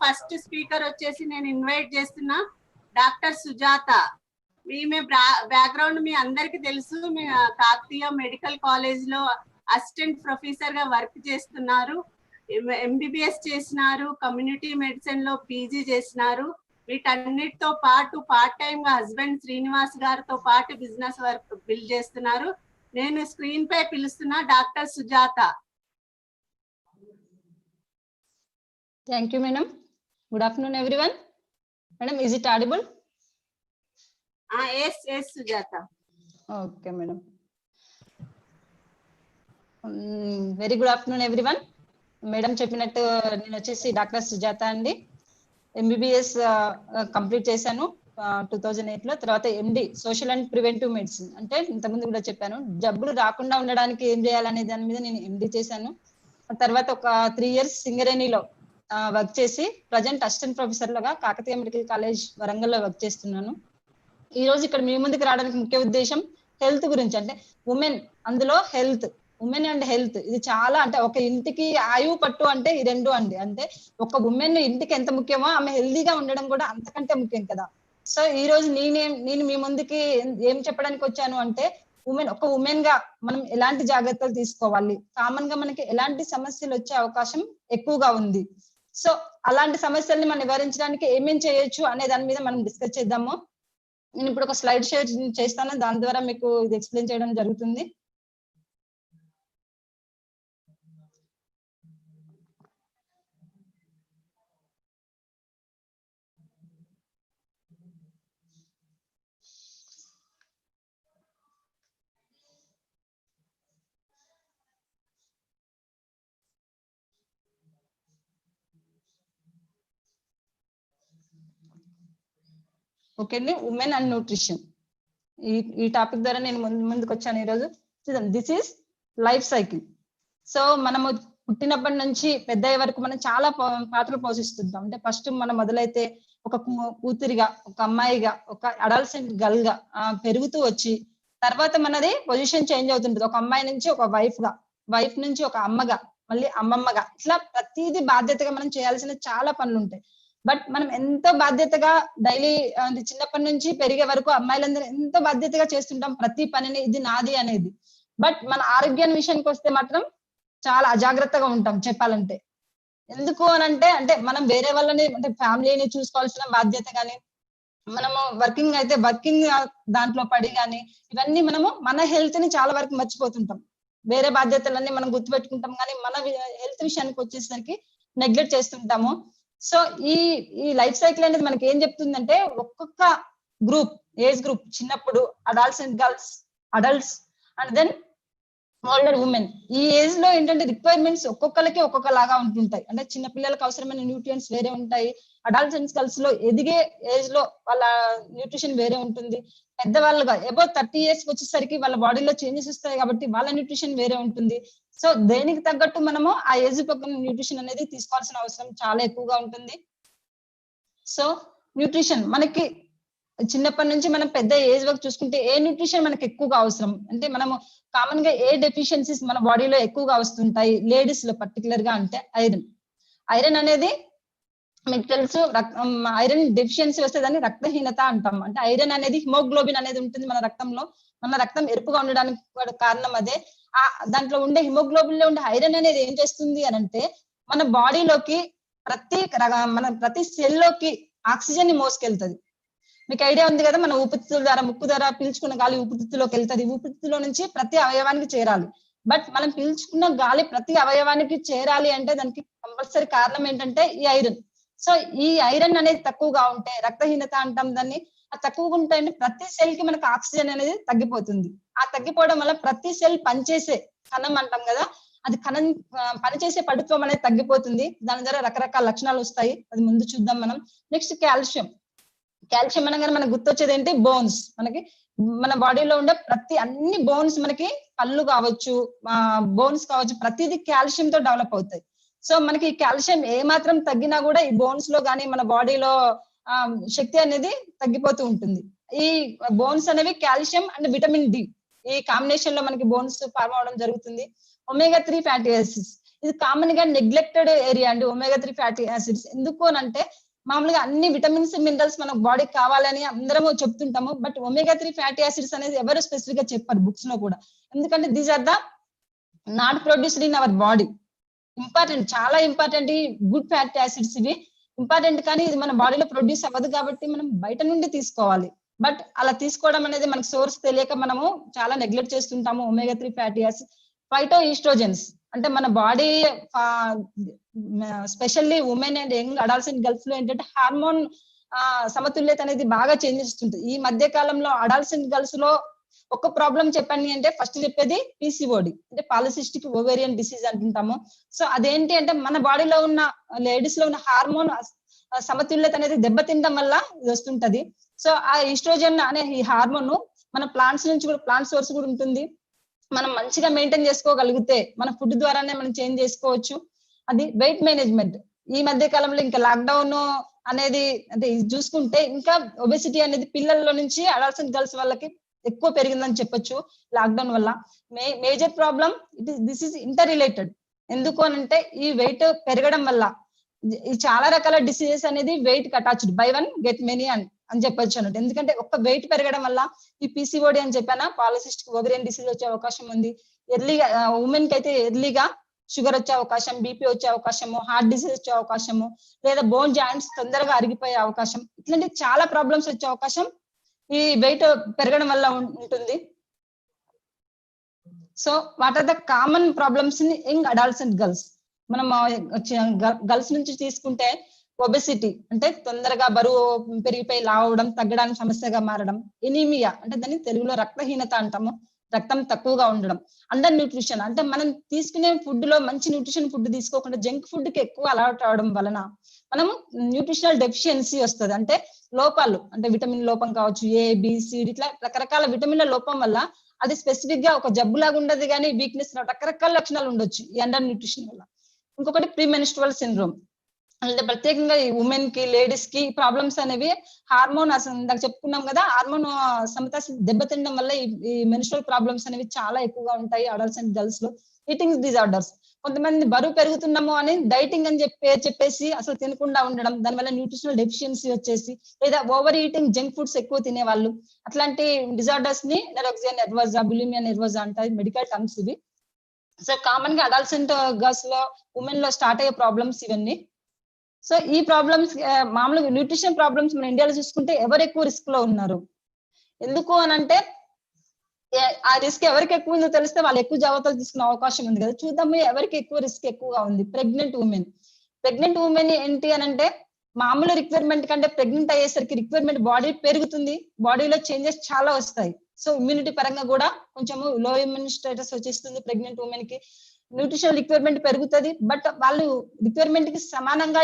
First speaker వచ్చేసి నేను invite చేస్తున్నా డాక్టర్ సుజాత. ఈమె బ్యాక్గ్రౌండ్ మీ అందరికి తెలుసు. మీ కాకతీయ మెడికల్ కాలేజ్ లో అసిస్టెంట్ ప్రొఫెసర్ గా వర్క్ చేస్తున్నారు. ఎంబీబీఎస్ చేసినారు, కమ్యూనిటీ మెడిసిన్ లో పీజీ చేసినారు. వీటన్నిటితో పాటు పార్ట్ టైం గా హస్బెండ్ శ్రీనివాస్ గారితో పాటు బిజినెస్ వర్క్ బిల్డ్ చేస్తున్నారు. నేను స్క్రీన్ పై పిలుస్తున్నా doctor Sujatha. Thank you madam. Good afternoon everyone. Madam, is it audible? yes Sujatha. Okay madam. Very good afternoon everyone. Madam చెప్పినట్టు నేను వచ్చేసి డాక్టర్ సుజాత అండి. ఎంబీబీఎస్ కంప్లీట్ చేశాను 2008 లో. తర్వాత ఎండి సోషల్ అండ్ ప్రివెంటివ్ మెడిసిన్, అంటే ఇంతకుముందు కూడా చెప్పాను జబ్బులు రాకుండా ఉండడానికి ఏం చేయాలనే దాని మీద నేను ఎండి చేశాను. తర్వాత ఒక 3 years సింగరేణిలో వర్క్ చేసి ప్రజెంట్ అసిస్టెంట్ ప్రొఫెసర్ లాగా కాకతీయ మెడికల్ కాలేజ్ వరంగల్లో వర్క్ చేస్తున్నాను. ఈ రోజు ఇక్కడ మీ ముందుకు రావడానికి ముఖ్య ఉద్దేశం హెల్త్ గురించి. అంటే ఉమెన్, అందులో హెల్త్, ఉమెన్ అండ్ హెల్త్ ఇది చాలా, అంటే ఒక ఇంటికి ఆయువు పట్టు అంటే ఈ రెండు అండి. అంటే ఒక ఉమెన్ ఇంటికి ఎంత ముఖ్యమో ఆమె హెల్దీగా ఉండడం కూడా అంతకంటే ముఖ్యం కదా. సో ఈ రోజు నేను మీ ముందుకి ఏం చెప్పడానికి వచ్చాను అంటే ఒక ఉమెన్ గా మనం ఎలాంటి జాగ్రత్తలు తీసుకోవాలి, కామన్ గా మనకి ఎలాంటి సమస్యలు వచ్చే అవకాశం ఎక్కువగా ఉంది. సో అలాంటి సమస్యల్ని మనం నివారించడానికి ఏమేం చేయొచ్చు అనే దాని మీద మనం డిస్కస్ చేద్దాము. నేను ఇప్పుడు ఒక స్లైడ్ షేర్ చేస్తాను, దాని ద్వారా మీకు ఇది ఎక్స్ప్లెయిన్ చేయడం జరుగుతుంది. ఓకే అండి, ఉమెన్ అండ్ న్యూట్రిషన్ ఈ టాపిక్ ద్వారా నేను ముందుకు వచ్చాను ఈరోజు. This is life cycle. So మనము పుట్టినప్పటి నుంచి పెద్దయ్యే వరకు మనం చాలా పాత్రలు పోషిస్తుంటాం. అంటే ఫస్ట్ మనం మొదలైతే ఒక కూతురిగా, ఒక అమ్మాయిగా, ఒక అడల్సెంట్ గర్ల్ గా పెరుగుతూ వచ్చి తర్వాత మనది పొజిషన్ చేంజ్ అవుతుంటది. ఒక అమ్మాయి నుంచి ఒక వైఫ్ గా, వైఫ్ నుంచి ఒక అమ్మగా, మళ్ళీ అమ్మమ్మగా, ఇట్లా ప్రతిదీ బాధ్యతగా మనం చేయాల్సిన చాలా పనులు ఉంటాయి. బట్ మనం ఎంతో బాధ్యతగా డైలీ చిన్నప్పటి నుంచి పెరిగే వరకు అమ్మాయిలందరూ ఎంతో బాధ్యతగా చేస్తుంటాం ప్రతి పనిని, ఇది నాది అనేది. బట్ మన ఆరోగ్యాన్ని విషయానికి వస్తే మాత్రం చాలా అజాగ్రత్తగా ఉంటాం చెప్పాలంటే. ఎందుకు అనంటే అంటే మనం వేరే వాళ్ళని, అంటే ఫ్యామిలీని చూసుకోవాల్సిన బాధ్యత కానీ, మనము వర్కింగ్ అయితే వర్కింగ్ దాంట్లో పడి కానీ, ఇవన్నీ మనము మన హెల్త్ ని చాలా వరకు మర్చిపోతుంటాం. వేరే బాధ్యతలన్నీ మనం గుర్తుపెట్టుకుంటాం కానీ మన హెల్త్ విషయానికి వచ్చేసరికి నెగ్లెక్ట్ చేస్తుంటాము. సో ఈ లైఫ్ సైకిల్ అనేది మనకి ఏం చెప్తుందంటే ఒక్కొక్క గ్రూప్, ఏజ్ గ్రూప్, చిన్నప్పుడు adolescent girls, adults and then older women, ఈ ఏజ్ లో ఏంటంటే రిక్వైర్మెంట్స్ ఒక్కొక్కరికి ఒక్కొక్కలాగా ఉంటుంటాయి. అంటే చిన్న పిల్లలకు అవసరమైన న్యూట్రియంట్స్ వేరే ఉంటాయి, అడల్సెంట్ గర్ల్స్ లో ఎదిగే ఏజ్ లో వాళ్ళ న్యూట్రిషన్ వేరే ఉంటుంది, పెద్దవాళ్ళుగా అబౌవ్ 30 years వచ్చేసరికి వాళ్ళ బాడీలో చేంజెస్ వస్తాయి కాబట్టి వాళ్ళ న్యూట్రిషన్ వేరే ఉంటుంది. సో దేనికి తగ్గట్టు మనము ఆ ఏజ్ పక్కన న్యూట్రిషన్ అనేది తీసుకోవాల్సిన అవసరం చాలా ఎక్కువగా ఉంటుంది. సో న్యూట్రిషన్ మనకి చిన్నప్పటి నుంచి మనం పెద్ద ఏజ్ వరకు చూసుకుంటే ఏ న్యూట్రిషన్ మనకి ఎక్కువగా అవసరం అంటే, మనము కామన్ గా ఏ డెఫిషియన్సీస్ మన బాడీలో ఎక్కువగా వస్తుంటాయి లేడీస్ లో పర్టికులర్ గా అంటే ఐరన్. ఐరన్ అనేది మీకు తెలుసు, ఐరన్ డెఫిషియన్సీ వస్తే దాన్ని రక్తహీనత అంటాం. అంటే ఐరన్ అనేది హిమోగ్లోబిన్ అనేది ఉంటుంది మన రక్తంలో, మన రక్తం ఎరుపుగా ఉండడానికి కారణం అదే. దాంట్లో ఉండే హిమోగ్లోబిన్ లో ఉండే ఐరన్ అనేది ఏం చేస్తుంది అని అంటే మన బాడీలోకి ప్రతి సెల్ లోకి ఆక్సిజన్ ని మోసుకెళ్తుంది. మీకు ఐడియా ఉంది కదా, మన ఊపిరితిత్తుల ద్వారా, ముక్కు ద్వారా పీల్చుకున్న గాలి ఊపిరితిత్తులోకి వెళ్తుంది, ఊపిరితిత్తులో నుంచి ప్రతి అవయవానికి చేరాలి. బట్ మనం పీల్చుకున్న గాలి ప్రతి అవయవానికి చేరాలి అంటే దానికి కంపల్సరీ కారణం ఏంటంటే ఈ ఐరన్. సో ఈ ఐరన్ అనేది తక్కువగా ఉంటే రక్తహీనత అంటాం దాన్ని. ఆ తక్కువగా ఉంటే ప్రతి సెల్ కి మనకు ఆక్సిజన్ అనేది తగ్గిపోతుంది. ఆ తగ్గిపోవడం వల్ల ప్రతి సెల్ పనిచేసే కణం అంటాం కదా, అది కణం పనిచేసే పడుత్వం అనేది తగ్గిపోతుంది. దాని ద్వారా రకరకాల లక్షణాలు వస్తాయి, అది ముందు చూద్దాం మనం. Next calcium. కాల్షియం అనగానే మనకు గుర్తొచ్చేది ఏంటి? బోన్స్. మనకి మన బాడీలో ఉండే అన్ని బోన్స్, మనకి కళ్ళు కావచ్చు, బోన్స్ కావచ్చు, ప్రతిదీ కాల్షియం తో డెవలప్ అవుతాయి. సో మనకి కాల్షియం ఏ మాత్రం తగ్గినా కూడా ఈ బోన్స్ లో కానీ మన బాడీలో శక్తి అనేది తగ్గిపోతూ ఉంటుంది. ఈ బోన్స్ అనేవి కాల్షియం అండ్ విటమిన్ డి ఈ కాంబినేషన్ లో మనకి బోన్స్ ఫార్మ్ అవడం జరుగుతుంది. ఒమేగా 3 ఫ్యాటీ యాసిడ్స్, ఇది కామన్ గా నెగ్లెక్టెడ్ ఏరియా అండి ఒమేగా 3 ఫ్యాటీ యాసిడ్స్. ఎందుకు అని అంటే మామూలుగా అన్ని విటమిన్స్ మినరల్స్ మన బాడీకి కావాలని అందరము చెప్తుంటాము, బట్ ఒమేగా 3 ఫ్యాటీ యాసిడ్స్ అనేది ఎవరు స్పెసిఫిక్ గా చెప్పారు బుక్స్ లో కూడా. ఎందుకంటే these are the not produced in our body. Important, చాలా ఇంపార్టెంట్ ఈ గుడ్ ఫ్యాటీ యాసిడ్స్. ఇవి ఇంపార్టెంట్, కానీ ఇది మన బాడీలో ప్రొడ్యూస్ అవ్వదు కాబట్టి మనం బయట నుండి తీసుకోవాలి. బట్ అలా తీసుకోవడం అనేది మనకు సోర్స్ తెలియక మనము చాలా నెగ్లెక్ట్ చేస్తుంటాము omega 3 fatty acid. Phyto oestrogens అంటే మన body specially women and young adolescent girls లో ఏంటంటే హార్మోన్ సమతుల్యత అనేది బాగా చేంజ్ చేస్తుంటుంది. ఈ మధ్య కాలంలో అడాల్సెంట్ గర్ల్స్ లో ఒక ప్రాబ్లం చెప్పండి అంటే ఫస్ట్ చెప్పేది పిసిఓడి అంటే పాలిసిస్టిక్ ఓవేరియన్ డిసీజ్ అంటుంటాము. సో అదేంటి అంటే మన బాడీలో ఉన్న లేడీస్ లో ఉన్న హార్మోన్ సమతుల్యత అనేది దెబ్బతింటం వల్ల ఇది వస్తుంటది. సో ఆ ఈస్ట్రోజన్ అనే ఈ హార్మోన్ మన ప్లాంట్స్ నుంచి కూడా, ప్లాంట్ సోర్స్ కూడా ఉంటుంది. మనం మంచిగా మెయింటైన్ చేసుకోగలిగితే మన ఫుడ్ ద్వారానే మనం చేంజ్ చేసుకోవచ్చు. అది వెయిట్ మేనేజ్మెంట్. ఈ మధ్య కాలంలో ఇంకా లాక్డౌన్ అనేది అంటే ఇది చూసుకుంటే ఇంకా ఒబెసిటీ అనేది పిల్లల్లో నుంచి అడాల్సెంట్ గర్ల్స్ వాళ్ళకి ఎక్కువ పెరిగిందని చెప్పొచ్చు లాక్డౌన్ వల్ల. Major problem this is inter related. ఎందుకు అని అంటే ఈ వెయిట్ పెరగడం వల్ల ఈ చాలా రకాల డిసీజెస్ అనేది వెయిట్ కి attached, by one get many అని చెప్పొచ్చు అన్నట్టు. ఎందుకంటే ఒక్క వెయిట్ పెరగడం వల్ల ఈ పిసిఓడి అని చెప్పానా పాలిసిస్టిక్ ఓవేరియన్ డిసీజ్ వచ్చే అవకాశం ఉంది. ఎర్లీగా ఉమెన్ కి అయితే ఎర్లీగా షుగర్ వచ్చే అవకాశం, బీపీ వచ్చే అవకాశము, హార్ట్ డిసీజ్ వచ్చే అవకాశము, లేదా బోన్ జాయింట్స్ తొందరగా అరిగిపోయే అవకాశం, ఇట్లాంటి చాలా ప్రాబ్లమ్స్ వచ్చే అవకాశం ఈ వెయిట్ పెరగడం వల్ల ఉంటుంది. So what are the common problems in young adolescent girls? మనం గర్ల్స్ నుంచి తీసుకుంటే ఒబెసిటీ అంటే తొందరగా బరువు పెరిగిపోయి లావడం, తగ్గడానికి సమస్యగా మారడం, ఎనీమియా అంటే దాన్ని తెలుగులో రక్తహీనత అంటాము, రక్తం తక్కువగా ఉండడం, అండర్ న్యూట్రిషన్ అంటే మనం తీసుకునే ఫుడ్ లో మంచి న్యూట్రిషన్ ఫుడ్ తీసుకోకుండా జంక్ ఫుడ్ కి ఎక్కువ అలవాటు అవడం వలన మనం న్యూట్రిషనల్ డెఫిషియన్సీ వస్తుంది. అంటే లోపాలు, అంటే విటమిన్ లోపం కావచ్చు, ఏ బి సి ఇట్లా రకరకాల విటమిన్ల లోపం వల్ల అది స్పెసిఫిక్ గా ఒక జబ్బు లాగా ఉండదు, కానీ వీక్నెస్ రకరకాల లక్షణాలు ఉండొచ్చు ఈ అండర్ న్యూట్రిషన్ వల్ల. ఇంకొకటి ప్రీ మెన్స్ట్రువల్ సిండ్రోమ్ అంటే ప్రత్యేకంగా ఈ ఉమెన్ కి, లేడీస్ కి ప్రాబ్లమ్స్ అనేవి హార్మోన్ ఇందాక చెప్పుకున్నాం కదా, హార్మోన్ సమత దెబ్బతినడం వల్ల ఈ మెన్స్ట్రువల్ ప్రాబ్లమ్స్ అనేవి చాలా ఎక్కువగా ఉంటాయి అడల్ట్స్ గర్ల్స్ లో. ఈటింగ్ డిజార్డర్స్, కొంతమంది బరువు పెరుగుతున్నాము అని డైటింగ్ అని చెప్పేసి అసలు తినకుండా ఉండడం, దానివల్ల న్యూట్రిషనల్ డెఫిషియన్సీ వచ్చేసి, లేదా ఓవర్ ఈటింగ్ జంక్ ఫుడ్స్ ఎక్కువ తినేవాళ్ళు, అట్లాంటి డిజార్డర్స్ ని నెరోక్సియా నెర్వోసా, బులిమియా నెర్వోసా అంటారు మెడికల్ టర్మ్స్ ఇవి. సో కామన్ గా అడల్ట్సెంట్ గర్ల్స్ లో, ఉమెన్ లో స్టార్ట్ అయ్యే ప్రాబ్లమ్స్ ఇవన్నీ. సో ఈ ప్రాబ్లమ్స్ మామూలుగా న్యూట్రిషన్ ప్రాబ్లమ్స్ మన ఇండియాలో చూసుకుంటే ఎవరు ఎక్కువ రిస్క్ లో ఉన్నారు? ఎందుకు అని అంటే ఆ రిస్క్ ఎవరికి ఎక్కువ ఉందో తెలిస్తే వాళ్ళు ఎక్కువ జాగ్రత్తలు తీసుకునే అవకాశం ఉంది కదా. చూద్దాము ఎవరికి ఎక్కువ రిస్క్ ఎక్కువగా ఉంది. Pregnant women. ప్రెగ్నెంట్ ఉమెన్ ఏంటి అని అంటే మామూలు రిక్వైర్మెంట్ కంటే ప్రెగ్నెంట్ అయ్యేసరికి రిక్వైర్మెంట్ బాడీ పెరుగుతుంది, బాడీలో చేంజెస్ చాలా వస్తాయి. సో ఇమ్యూనిటీ పరంగా కూడా కొంచెము లో ఇమ్యూన్ స్టేటస్ వచ్చేస్తుంది ప్రెగ్నెంట్ ఉమెన్ కి. న్యూట్రిషన్ రిక్వైర్మెంట్ పెరుగుతుంది, బట్ వాళ్ళు రిక్వైర్మెంట్ కి సమానంగా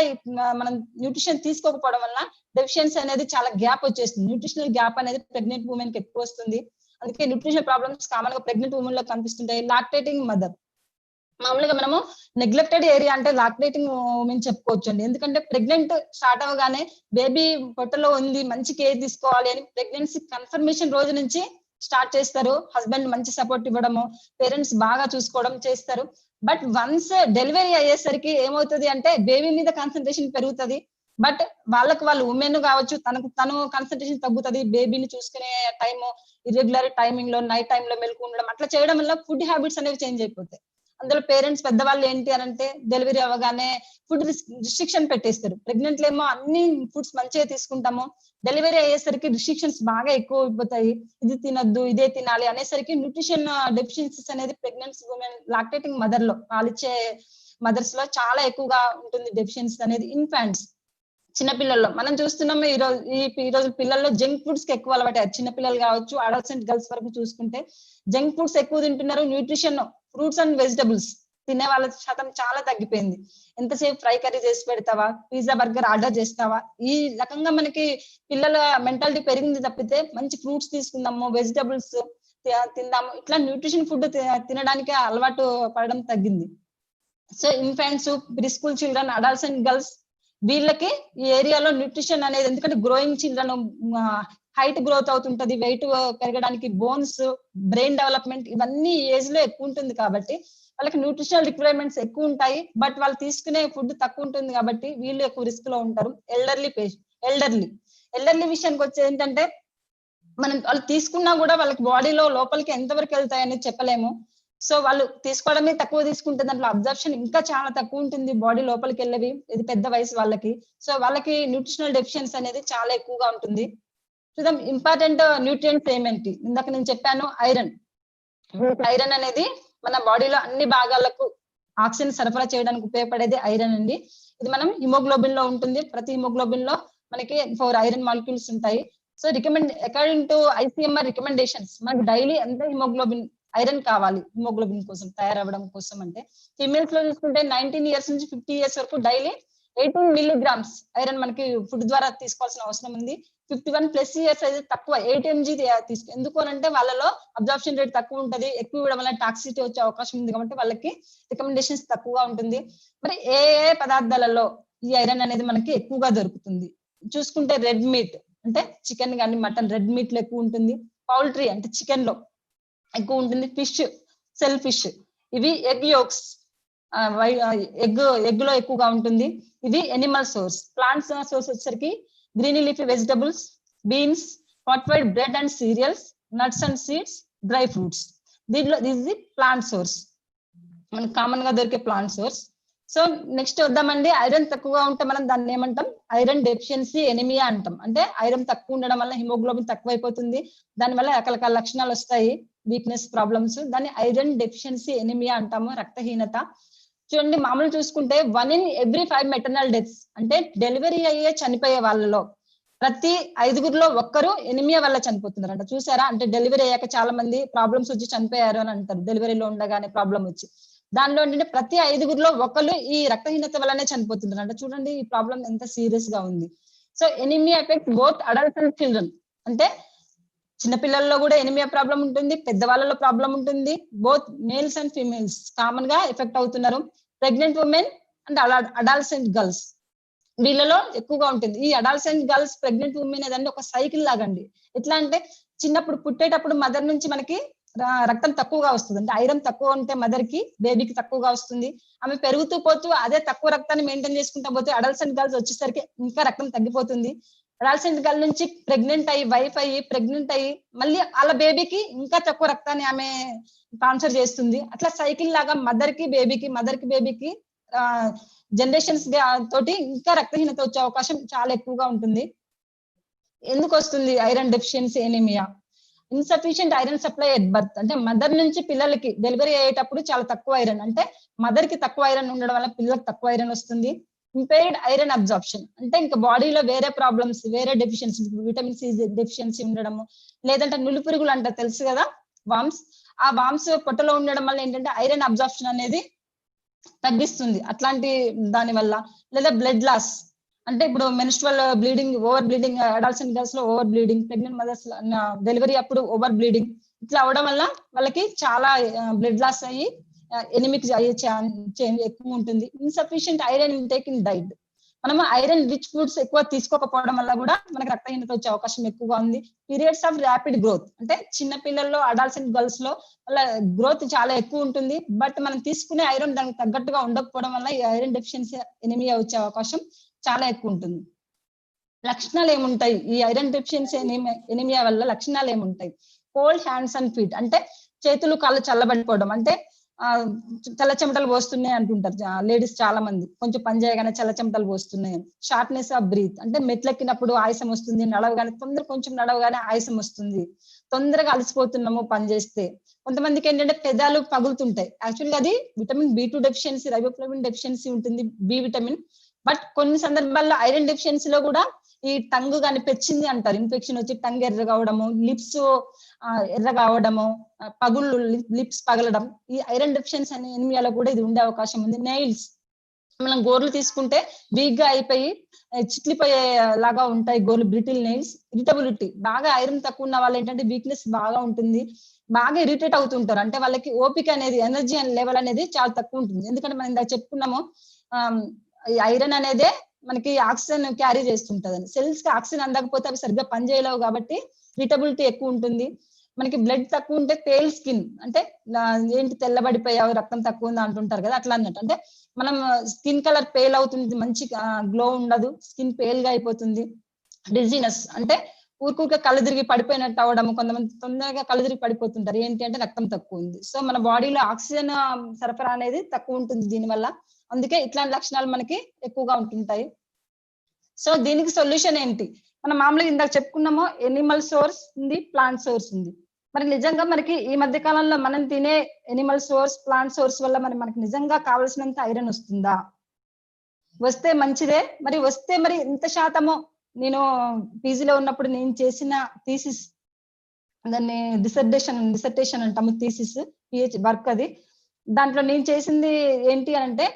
మనం న్యూట్రిషన్ తీసుకోకపోవడం వల్ల డెఫిషియన్సీ అనేది చాలా గ్యాప్ వచ్చేస్తుంది. న్యూట్రిషనల్ గ్యాప్ అనేది ప్రెగ్నెంట్ ఉమెన్ కి ఎక్కువ వస్తుంది. అందుకే న్యూట్రిషన్ ప్రాబ్లమ్స్ కామన్ గా ప్రెగ్నెంట్ ఉమెన్ లో కనిపిస్తుంటాయి. లాక్టేటింగ్ మదర్, మామూలుగా మనము నెగ్లెక్టెడ్ ఏరియా అంటే లాక్టేటింగ్ ఉమెన్ చెప్పుకోవచ్చు అండి. ఎందుకంటే ప్రెగ్నెంట్ స్టార్ట్ అవగానే బేబీ పొట్టలో ఉంది, మంచి కేర్ తీసుకోవాలి అని ప్రెగ్నెన్సీ కన్ఫర్మేషన్ రోజు నుంచి స్టార్ట్ చేస్తారు. హస్బెండ్ మంచి సపోర్ట్ ఇవ్వడము, పేరెంట్స్ బాగా చూసుకోవడం చేస్తారు. బట్ వన్స్ డెలివరీ అయ్యేసరికి ఏమవుతుంది అంటే బేబీ మీద కాన్సన్ట్రేషన్ పెరుగుతుంది, బట్ వాళ్ళు ఉమెన్ కావచ్చు తను కాన్సన్ట్రేషన్ తగ్గుతుంది. బేబీని చూసుకునే టైము ఇర్రెగ్యులర్ టైమింగ్ లో, నైట్ టైమ్ లో మెలకు ఉండడం, అట్లా చేయడం వల్ల ఫుడ్ హ్యాబిట్స్ అనేవి చేంజ్ అయిపోతాయి. అందులో పేరెంట్స్ పెద్దవాళ్ళు ఏంటి అని అంటే డెలివరీ అవ్వగానే ఫుడ్ రిస్ట్రిక్షన్ పెట్టేస్తారు. ప్రెగ్నెంట్ ఏమో అన్ని ఫుడ్స్ మంచిగా తీసుకుంటాము, డెలివరీ అయ్యేసరికి రిస్ట్రిక్షన్స్ బాగా ఎక్కువ అయిపోతాయి. ఇది తినొద్దు, ఇదే తినాలి అనేసరికి న్యూట్రిషన్ డెఫిషియన్సీస్ అనేది ప్రెగ్నెన్సీ ఉమెన్, లాక్టేటింగ్ మదర్ లో, పాలిచ్చే మదర్స్ లో చాలా ఎక్కువగా ఉంటుంది డెఫిషియన్సీ అనేది. ఇన్ఫాంట్స్, చిన్నపిల్లల్లో మనం చూస్తున్నాము ఈ రోజు పిల్లల్లో జంక్ ఫుడ్స్ కి ఎక్కువ అలవాటు. చిన్నపిల్లలు కావచ్చు, అడల్ట్సెంట్ గర్ల్స్ వరకు చూసుకుంటే జంక్ ఫుడ్స్ ఎక్కువ తింటున్నారు. న్యూట్రిషన్ ఫ్రూట్స్ అండ్ వెజిటబుల్స్ తినే వాళ్ళ శాతం చాలా తగ్గిపోయింది. ఎంతసేపు ఫ్రై కర్రీ చేసి పెడతావా, పిజ్జా బర్గర్ ఆర్డర్ చేస్తావా, ఈ రకంగా మనకి పిల్లల మెంటాలిటీ పెరిగింది తప్పితే మంచి ఫ్రూట్స్ తీసుకుందాము, వెజిటబుల్స్ తిందాము, ఇట్లా న్యూట్రిషన్ ఫుడ్ తినడానికి అలవాటు పడడం తగ్గింది. So infants, preschool children, adolescent girls వీళ్ళకి ఈ ఏరియాలో న్యూట్రిషన్ అనేది, ఎందుకంటే గ్రోయింగ్ చిల్డ్రన్ హైట్ గ్రోత్ అవుతుంటది, వెయిట్ పెరగడానికి, బోన్స్, బ్రెయిన్ డెవలప్మెంట్ ఇవన్నీ ఏజ్ లో ఎక్కువ ఉంటుంది కాబట్టి వాళ్ళకి న్యూట్రిషనల్ రిక్వైర్మెంట్స్ ఎక్కువ ఉంటాయి, బట్ వాళ్ళు తీసుకునే ఫుడ్ తక్కువ ఉంటుంది కాబట్టి వీళ్ళు ఎక్కువ రిస్క్ లో ఉంటారు. ఎల్డర్లీ విషయానికి వచ్చి ఏంటంటే మనం వాళ్ళు తీసుకున్నా కూడా వాళ్ళకి బాడీలో లోపలికి ఎంతవరకు వెళ్తాయని చెప్పలేము. సో వాళ్ళు తీసుకోవడమే తక్కువ తీసుకుంటే దాంట్లో అబ్జర్ప్షన్ ఇంకా చాలా తక్కువ ఉంటుంది బాడీ లోపలికి వెళ్ళేవి, ఇది పెద్ద వయసు వాళ్ళకి. సో వాళ్ళకి న్యూట్రిషనల్ డెఫిషియన్సీ అనేది చాలా ఎక్కువగా ఉంటుంది. చూద్దాం ఇంపార్టెంట్ న్యూట్రియంట్స్ ఏమేంటి. ఇందాక నేను చెప్పాను ఐరన్. ఐరన్ అనేది మన బాడీలో అన్ని భాగాలకు ఆక్సిజన్ సరఫరా చేయడానికి ఉపయోగపడేది ఐరన్ అండి. ఇది మనం హిమోగ్లోబిన్ లో ఉంటుంది. ప్రతి హిమోగ్లోబిన్ లో మనకి 4 ఐరన్ మాలిక్యూల్స్ ఉంటాయి. So according to ICMR recommendations మనకి డైలీ ఎంత హిమోగ్లోబిన్ ఐరన్ కావాలి హిమోగ్లోబిన్ కోసం తయారవ్వడం కోసం అంటే, ఫీమేల్స్ లో చూసుకుంటే 19 ఇయర్స్ నుంచి 50 ఇయర్స్ వరకు డైలీ 18 మిల్లీగ్రామ్స్ ఐరన్ మనకి ఫుడ్ ద్వారా తీసుకోవాల్సిన అవసరం ఉంది. 51+ ఇయర్స్ అయితే తక్కువ 8 mg తీసుకు. ఎందుకు అంటే వాళ్ళలో అబ్జార్ప్షన్ రేట్ తక్కువ ఉంటది, ఎక్కువ ఇవ్వడం వల్ల టాక్సిటీ వచ్చే అవకాశం ఉంది కాబట్టి వాళ్ళకి రికమెండేషన్స్ తక్కువగా ఉంటుంది. మరి ఏ ఏ పదార్థాలలో ఈ ఐరన్ అనేది మనకి ఎక్కువగా దొరుకుతుంది చూసుకుంటే, రెడ్ మీట్ అంటే చికెన్ కానీ మటన్, రెడ్ మీట్ లో ఎక్కువ ఉంటుంది. పౌల్ట్రీ అంటే చికెన్ లో ఎక్కువ ఉంటుంది. ఫిష్, సెల్ ఫిష్, ఇవి ఎగ్ యోక్స్ ఎగ్ లో ఎక్కువగా ఉంటుంది. ఇది ఎనిమల్ సోర్స్. ప్లాంట్ సోర్స్ వచ్చేసరికి green leafy vegetables, beans, fortified bread and cereals, nuts and seeds, dry fruits. దీంట్లో దిస్ ది ప్లాంట్ సోర్స్, మనకి కామన్ గా దొరికే ప్లాంట్ సోర్స్. సో నెక్స్ట్ వద్దామండి, ఐరన్ తక్కువగా ఉంటే మనం దాన్ని ఏమంటాం, ఐరన్ డెఫిషియన్సీ ఎనిమియా అంటాం. అంటే ఐరన్ తక్కువ ఉండడం వల్ల హిమోగ్లోబిన్ తక్కువ అయిపోతుంది, దానివల్ల రకరకాల లక్షణాలు వస్తాయి, వీక్నెస్ ప్రాబ్లమ్స్. దాన్ని ఐరన్ డెఫిషియన్సీ ఎనిమియా అంటాము, రక్తహీనత. చూడండి మామూలు చూసుకుంటే 1 in every 5 మెటర్నల్ డెత్స్ అంటే డెలివరీ అయ్యే చనిపోయే వాళ్ళలో ప్రతి 5గురిలో ఒక్కరు ఎనిమియా వల్ల చనిపోతున్నారంట. చూసారా, అంటే డెలివరీ అయ్యాక చాలా మంది ప్రాబ్లమ్స్ వచ్చి చనిపోయారు అని అంటారు, డెలివరీలో ఉండగానే ప్రాబ్లం వచ్చి. దానిలో ఏంటంటే ప్రతి 5గురిలో ఒకరు ఈ రక్తహీనత వల్లనే చనిపోతున్నారంట. చూడండి ఈ ప్రాబ్లం ఎంత సీరియస్ గా ఉంది. So anaemia affect both adults and children. అంటే చిన్నపిల్లల్లో కూడా ఎనిమియా ప్రాబ్లం ఉంటుంది, పెద్దవాళ్ళలో ప్రాబ్లం ఉంటుంది. Both males and females common గా ఎఫెక్ట్ అవుతున్నారు. Pregnant women and adolescent girls వీళ్ళలో ఎక్కువగా ఉంటుంది. ఈ అడాల్సెంట్ గర్ల్స్, ప్రెగ్నెంట్ ఉమెన్ ఏదంటే ఒక సైకిల్ లాగండి. ఎట్లా అంటే చిన్నప్పుడు పుట్టేటప్పుడు మదర్ నుంచి మనకి రక్తం తక్కువగా వస్తుంది, అంటే ఐరన్ తక్కువ ఉంటే మదర్ కి, బేబీకి తక్కువగా వస్తుంది. ఆమె పెరుగుతూ పోతూ అదే తక్కువ రక్తాన్ని మెయింటైన్ చేసుకుంటా పోతే అడల్సెంట్ గర్ల్స్ వచ్చేసరికి ఇంకా రక్తం తగ్గిపోతుంది. అడల్సెంట్ గర్ల్ నుంచి ప్రెగ్నెంట్ అయ్యి, వైఫ్ అయ్యి, ప్రెగ్నెంట్ అయ్యి మళ్ళీ వాళ్ళ బేబీకి ఇంకా తక్కువ రక్తాన్ని ఆమె ట్రాన్స్ఫర్ చేస్తుంది. అట్లా సైకిల్ లాగా మదర్ కి బేబీకి జనరేషన్స్ తోటి ఇంకా రక్తహీనత వచ్చే అవకాశం చాలా ఎక్కువగా ఉంటుంది. ఎందుకు వస్తుంది iron deficiency anaemia? Insufficient iron supply at birth, అంటే మదర్ నుంచి పిల్లలకి డెలివరీ అయ్యేటప్పుడు చాలా తక్కువ ఐరన్, అంటే మదర్ కి తక్కువ ఐరన్ ఉండడం వల్ల పిల్లలకు తక్కువ ఐరన్ వస్తుంది. ఇంపైర్డ్ ఐరన్ అబ్జార్ప్షన్, అంటే ఇంకా బాడీలో వేరే ప్రాబ్లమ్స్, వేరే డెఫిషియన్సీ, విటమిన్ సి డెఫిషియన్సీ ఉండడము, లేదంటే నులిపురుగులు అంటారు తెలుసు కదా, వామ్స్. ఆ వామ్స్ పొట్టలో ఉండడం వల్ల ఏంటంటే ఐరన్ అబ్జార్ప్షన్ అనేది తగ్గిస్తుంది అట్లాంటి దాని వల్ల. లేదా బ్లడ్ లాస్, అంటే ఇప్పుడు menstrual bleeding, over bleeding, adolescent girls లో over bleeding, pregnant mothers delivery అప్పుడు ఓవర్ బ్లీడింగ్, ఇట్లా అవడం వల్ల వాళ్ళకి చాలా బ్లడ్ లాస్ అయ్యి ఎనిమిక్ అయ్యే ఎక్కువ ఉంటుంది. Insufficient iron intake in diet, మనము ఐరన్ రిచ్ ఫుడ్స్ ఎక్కువ తీసుకోకపోవడం వల్ల కూడా మనకి రక్తహీనత వచ్చే అవకాశం ఎక్కువగా ఉంది. పీరియడ్స్ ఆఫ్ ర్యాపిడ్ గ్రోత్, అంటే చిన్న పిల్లల్లో, అడల్సెంట్ గర్ల్స్ లో వాళ్ళ గ్రోత్ చాలా ఎక్కువ ఉంటుంది, బట్ మనం తీసుకునే ఐరన్ దానికి తగ్గట్టుగా ఉండకపోవడం వల్ల ఈ ఐరన్ డెఫిషియన్సీ ఎనిమియా వచ్చే అవకాశం చాలా ఎక్కువ ఉంటుంది. లక్షణాలు ఏముంటాయి ఈ ఐరన్ డెఫిషియన్సీ ఎనిమియా వల్ల? లక్షణాలు ఏముంటాయి? కోల్డ్ హ్యాండ్స్ అండ్ ఫీట్, అంటే చేతులు కాళ్ళు చల్లబడిపోవడం, అంటే చల్ల చెమటలు పోస్తున్నాయి అంటుంటారు లేడీస్ చాలా మంది, కొంచెం పని చేయగానే చల్ల చెమటలు పోస్తున్నాయి. షార్ట్నెస్ ఆఫ్ బ్రీత్, అంటే మెట్లెక్కినప్పుడు ఆయాసం వస్తుంది, నడవగానే కొంచెం నడవగానే ఆయాసం వస్తుంది, తొందరగా అలసిపోతున్నాము పని చేస్తే. కొంతమందికి ఏంటంటే పెదాలు పగులుతుంటాయి, యాక్చువల్గా అది vitamin B2 deficiency, riboflavin deficiency ఉంటుంది, బి విటమిన్. బట్ కొన్ని సందర్భాల్లో ఐరన్ డెఫిషియన్సీలో కూడా ఈ టంగ్ కానీ పెచ్చింది అంటారు, ఇన్ఫెక్షన్ వచ్చి టంగ్ ఎర్ర కావడము, లిప్స్ ఎర్ర కావడము, పగుళ్ళు, లిప్స్ పగలడం, ఈ ఐరన్ డెఫిషియన్సీ అనే ఎనిమియాలో కూడా ఇది ఉండే అవకాశం ఉంది. నెయిల్స్, మనం గోర్లు తీసుకుంటే వీక్ గా అయిపోయి చిట్లిపోయే లాగా ఉంటాయి గోర్లు, బ్రిటిల్ నెయిల్స్. ఇరిటబిలిటీ, బాగా ఐరన్ తక్కువ ఉన్న వాళ్ళు ఏంటంటే వీక్నెస్ బాగా ఉంటుంది, బాగా ఇరిటేట్ అవుతుంటారు, అంటే వాళ్ళకి ఓపిక అనేది, ఎనర్జీ లెవెల్ అనేది చాలా తక్కువ ఉంటుంది. ఎందుకంటే మనం ఇందాక చెప్పుకున్నాము ఈ ఐరన్ అనేదే మనకి ఆక్సిజన్ క్యారీ చేస్తుంటది, సెల్స్ కి ఆక్సిజన్ అందకపోతే అవి సరిగ్గా పనిచేయలేవు కాబట్టి ఇరిటబిలిటీ ఎక్కువ ఉంటుంది. మనకి బ్లడ్ తక్కువ ఉంటే పేల్ స్కిన్, అంటే ఏంటి తెల్లబడిపోయావు రక్తం తక్కువ ఉంది అంటుంటారు కదా, అట్లా అన్నట్టు. అంటే మనం స్కిన్ కలర్ పేల్ అవుతుంది, మంచి గ్లో ఉండదు, స్కిన్ పేల్ గా అయిపోతుంది. డిజీనెస్ అంటే ఊరికూరికే కళ్ళు తిరిగి పడిపోయినట్టు అవడం, కొంతమంది తొందరగా కళ్ళు తిరిగి పడిపోతుంటారు, ఏంటి అంటే రక్తం తక్కువ ఉంది. సో మన బాడీలో ఆక్సిజన్ సరఫరా అనేది తక్కువ ఉంటుంది దీనివల్ల, అందుకే ఇట్లాంటి లక్షణాలు మనకి ఎక్కువగా ఉంటుంటాయి. సో దీనికి సొల్యూషన్ ఏంటి? మనం మామూలుగా ఇందాక చెప్పుకున్నామో ఎనిమల్ సోర్స్ ఉంది, ప్లాంట్ సోర్స్ ఉంది. మరి నిజంగా మనకి ఈ మధ్య కాలంలో మనం తినే ఎనిమల్ సోర్స్, ప్లాంట్ సోర్స్ వల్ల మనకి నిజంగా కావాల్సినంత ఐరన్ వస్తుందా? వస్తే మంచిదే. మరి వస్తే మరి ఎంత శాతమో, నేను పీజీలో ఉన్నప్పుడు నేను చేసిన థీసిస్, దాన్ని డిసర్టేషన్ అంటాము, థీసిస్ పిహెచ్ వర్క్ అది. దాంట్లో నేను చేసింది ఏంటి అని అంటే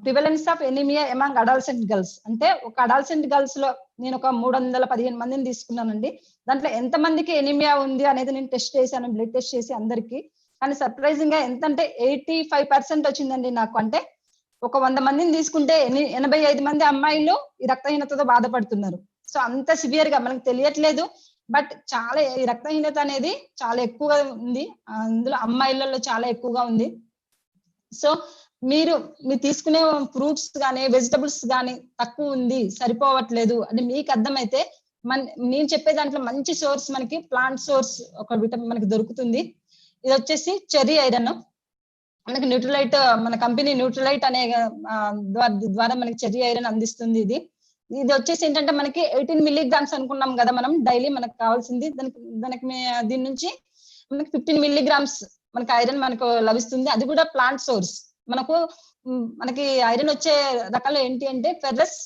prevalence of anaemia among adolescent girls. అంటే ఒక అడాల్సెంట్ గర్ల్స్ లో నేను ఒక 315 మందిని తీసుకున్నానండి. దాంట్లో ఎంత మందికి ఎనీమియా ఉంది అనేది నేను టెస్ట్ చేశాను, బ్లడ్ టెస్ట్ చేసి అందరికి. కానీ సర్ప్రైజింగ్ గా ఎంత అంటే 85% వచ్చిందండి నాకు. అంటే ఒక 100 మందిని తీసుకుంటే 85 మంది అమ్మాయిలు ఈ రక్తహీనతతో బాధపడుతున్నారు. సో అంత సివియర్ గా మనకు తెలియట్లేదు, బట్ చాలా ఈ రక్తహీనత అనేది చాలా ఎక్కువగా ఉంది, అందులో అమ్మాయిలలో చాలా ఎక్కువగా ఉంది. సో మీరు తీసుకునే ఫ్రూట్స్ కానీ వెజిటబుల్స్ కానీ తక్కువ ఉంది, సరిపోవట్లేదు అని మీకు అర్థమైతే నేను చెప్పే దాంట్లో మంచి సోర్స్ మనకి ప్లాంట్ సోర్స్ ఒక విటమిన్ మనకి దొరుకుతుంది. ఇది వచ్చేసి చెర్రీ ఐరన్. మనకి న్యూట్రలైట్, మన కంపెనీ న్యూట్రలైట్ అనే ద్వారా మనకి చెర్రీ ఐరన్ అందిస్తుంది. ఇది వచ్చేసి ఏంటంటే మనకి 18 మిల్లీగ్రామ్స్ అనుకున్నాం కదా మనం డైలీ మనకు కావాల్సింది, దానికి దీని నుంచి మనకి 15 మిల్లీగ్రామ్స్ మనకి ఐరన్ మనకు లభిస్తుంది. అది కూడా ప్లాంట్ సోర్స్. మనకి ఐరన్ వచ్చే రకాలు ఏంటి అంటే ఫెర్రస్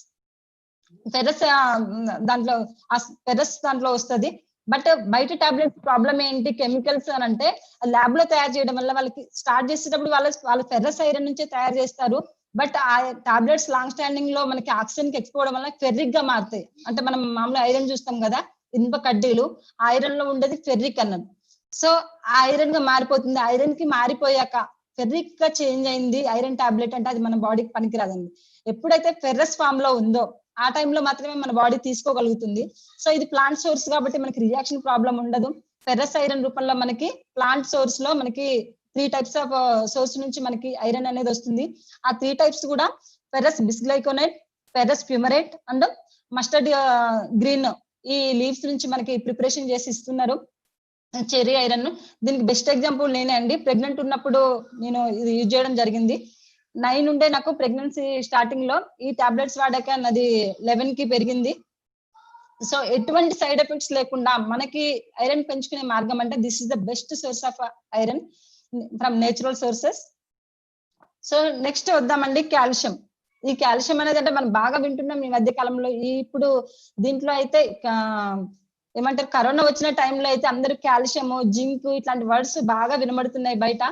దాంట్లో వస్తుంది. బట్ బయట టాబ్లెట్స్ ప్రాబ్లం ఏంటి, కెమికల్స్ అని అంటే ల్యాబ్ లో తయారు చేయడం వల్ల వాళ్ళకి స్టార్ట్ చేసేటప్పుడు వాళ్ళు ఫెర్రస్ ఐరన్ నుంచే తయారు చేస్తారు. బట్ ఆ టాబ్లెట్స్ లాంగ్ స్టాండింగ్ లో మనకి ఆక్సిజన్ కి ఎక్కువ అవడం వల్ల ఫెర్రిక్ గా మారుతాయి. అంటే మనం మామూలు ఐరన్ చూస్తాం కదా, ఇనుప కడ్డీలు, ఐరన్ లో ఉండేది ఫెర్రిక్ అన్నది. సో ఆ ఐరన్ గా మారిపోతుంది. ఐరన్ కి మారిపోయాక ఫెర్రిక్ గా చేంజ్ అయింది ఐరన్ టాబ్లెట్ అంటే అది మన బాడీకి పనికిరాదండి. ఎప్పుడైతే ఫెర్రస్ ఫామ్ లో ఉందో ఆ టైంలో మాత్రమే మన బాడీ తీసుకోగలుగుతుంది. సో ఇది ప్లాంట్ సోర్స్ కాబట్టి మనకి రియాక్షన్ ప్రాబ్లం ఉండదు. ఫెర్రస్ ఐరన్ రూపంలో మనకి ప్లాంట్ సోర్స్ లో మనకి 3 టైప్స్ ఆఫ్ సోర్స్ నుంచి మనకి ఐరన్ అనేది వస్తుంది. ఆ 3 టైప్స్ కూడా ferrous bisglycinate, ferrous fumarate and mustard green, ఈ లీవ్స్ నుంచి మనకి ప్రిపరేషన్ చేసి ఇస్తున్నారు చెర్రీ ఐరన్. దీనికి బెస్ట్ ఎగ్జాంపుల్ నేనే అండి. ప్రెగ్నెంట్ ఉన్నప్పుడు నేను ఇది యూజ్ చేయడం జరిగింది. 9 ఉండే నాకు ప్రెగ్నెన్సీ స్టార్టింగ్ లో, ఈ టాబ్లెట్స్ వాడాక నాది 11 కి పెరిగింది. సో ఎటువంటి సైడ్ ఎఫెక్ట్స్ లేకుండా మనకి ఐరన్ పెంచుకునే మార్గం అంటే this is the best source of iron from natural sources. So next వద్దామండి కాల్షియం. ఈ కాల్షియం అనేది అంటే మనం బాగా వింటున్నాం ఈ మధ్య కాలంలో. ఇప్పుడు దీంట్లో అయితే ఏమంటారు, కరోనా వచ్చిన టైంలో అయితే అందరూ కాల్షియం, జింక్ ఇట్లాంటి వర్డ్స్ బాగా వినబడుతున్నాయి బయట.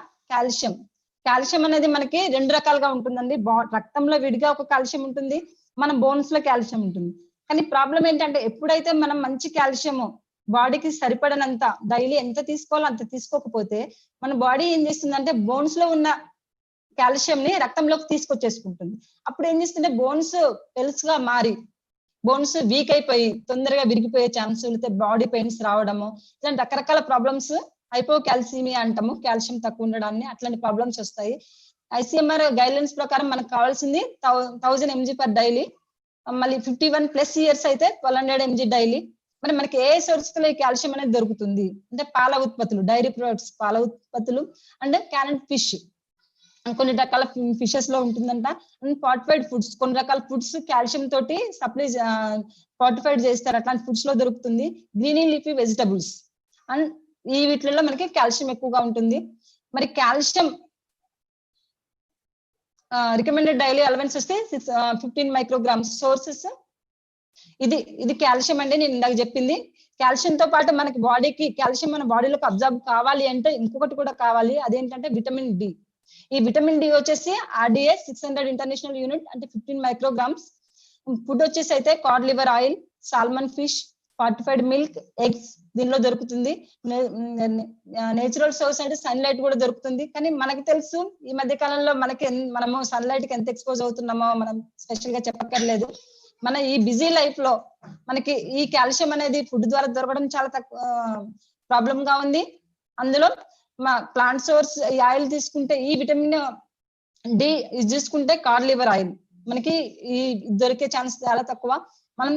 కాల్షియం అనేది మనకి 2 రకాలుగా ఉంటుందండి. రక్తంలో విడిగా ఒక కాల్షియం ఉంటుంది, మన బోన్స్ లో కాల్షియం ఉంటుంది. కానీ ప్రాబ్లం ఏంటంటే ఎప్పుడైతే మనం మంచి కాల్షియం బాడీకి సరిపడనంత డైలీ ఎంత తీసుకోవాలో అంత తీసుకోకపోతే మన బాడీ ఏం చేస్తుందంటే బోన్స్ లో ఉన్న కాల్షియం ని రక్తంలోకి తీసుకొచ్చేసుకుంటుంది. అప్పుడు ఏం చేస్తుంటే బోన్స్ పెల్స్ గా మారి బోన్స్ వీక్ అయిపోయి తొందరగా విరిగిపోయే ఛాన్స్, లేకపోతే బాడీ పెయిన్స్ రావడము, ఇలాంటి రకరకాల ప్రాబ్లమ్స్, హైపోకాల్సిమియా అంటాము, కాల్షియం తక్కువ ఉండడాన్ని, అట్లాంటి ప్రాబ్లమ్స్ వస్తాయి. ఐసీఎంఆర్ గైడ్లైన్స్ ప్రకారం మనకు కావాల్సింది 1000 mg పర్ డైలీ. మళ్ళీ 51+ ఇయర్స్ అయితే 1200 mg డైలీ. మరి మనకి ఏ సోర్స్ లో ఈ కాల్షియం అనేది దొరుకుతుంది అంటే పాల ఉత్పత్తులు, డైరీ ప్రొడక్ట్స్, పాల ఉత్పత్తులు అండ్ క్యానెడ్ ఫిష్, కొన్ని రకాల ఫిషెస్ లో ఉంటుందంట. అండ్ ఫార్టిఫైడ్ ఫుడ్స్, కొన్ని రకాల ఫుడ్స్ కాల్షియం తోటి సప్లై ఫార్టిఫైడ్ చేస్తారు, అట్లాంటి ఫుడ్స్ లో దొరుకుతుంది. గ్రీన్ లీఫీ వెజిటబుల్స్ అండ్ ఈ వీటిలో మనకి కాల్షియం ఎక్కువగా ఉంటుంది. మరి కాల్షియం రికమెండెడ్ డైలీ అలవెన్స్ వస్తే 15 మైక్రోగ్రామ్స్ సోర్సెస్. ఇది కాల్షియం అండి. నేను ఇందాక చెప్పింది కాల్షియం తో పాటు మనకి బాడీకి కాల్షియం మన బాడీలోకి అబ్జర్వ్ కావాలి అంటే ఇంకొకటి కూడా కావాలి, అదేంటంటే విటమిన్ డి. ఈ విటమిన్ డి వచ్చేసి RDA 600 ఇంటర్నేషనల్ యూనిట్ అంటే 15 మైక్రోగ్రామ్స్. ఫుడ్ వచ్చేసి అయితే cod liver oil, salmon fish, fortified milk, eggs దీనిలో దొరుకుతుంది. నేచురల్ సోర్స్ అంటే సన్లైట్ కూడా దొరుకుతుంది. కానీ మనకి తెలుసు ఈ మధ్య కాలంలో మనము సన్లైట్ కి ఎంత ఎక్స్పోజ్ అవుతున్నామో మనం స్పెషల్ గా చెప్పక్కర్లేదు. మన ఈ బిజీ లైఫ్ లో మనకి ఈ కాల్షియం అనేది ఫుడ్ ద్వారా దొరకడం చాలా తక్కువ ప్రాబ్లం గా ఉంది. అందులో ప్లాంట్ సోర్స్ ఆయిల్ తీసుకుంటే ఈ విటమిన్ డి తీసుకుంటే కాడ్ లివర్ ఆయిల్ మనకి ఈ దొరికే ఛాన్స్ చాలా తక్కువ. మనం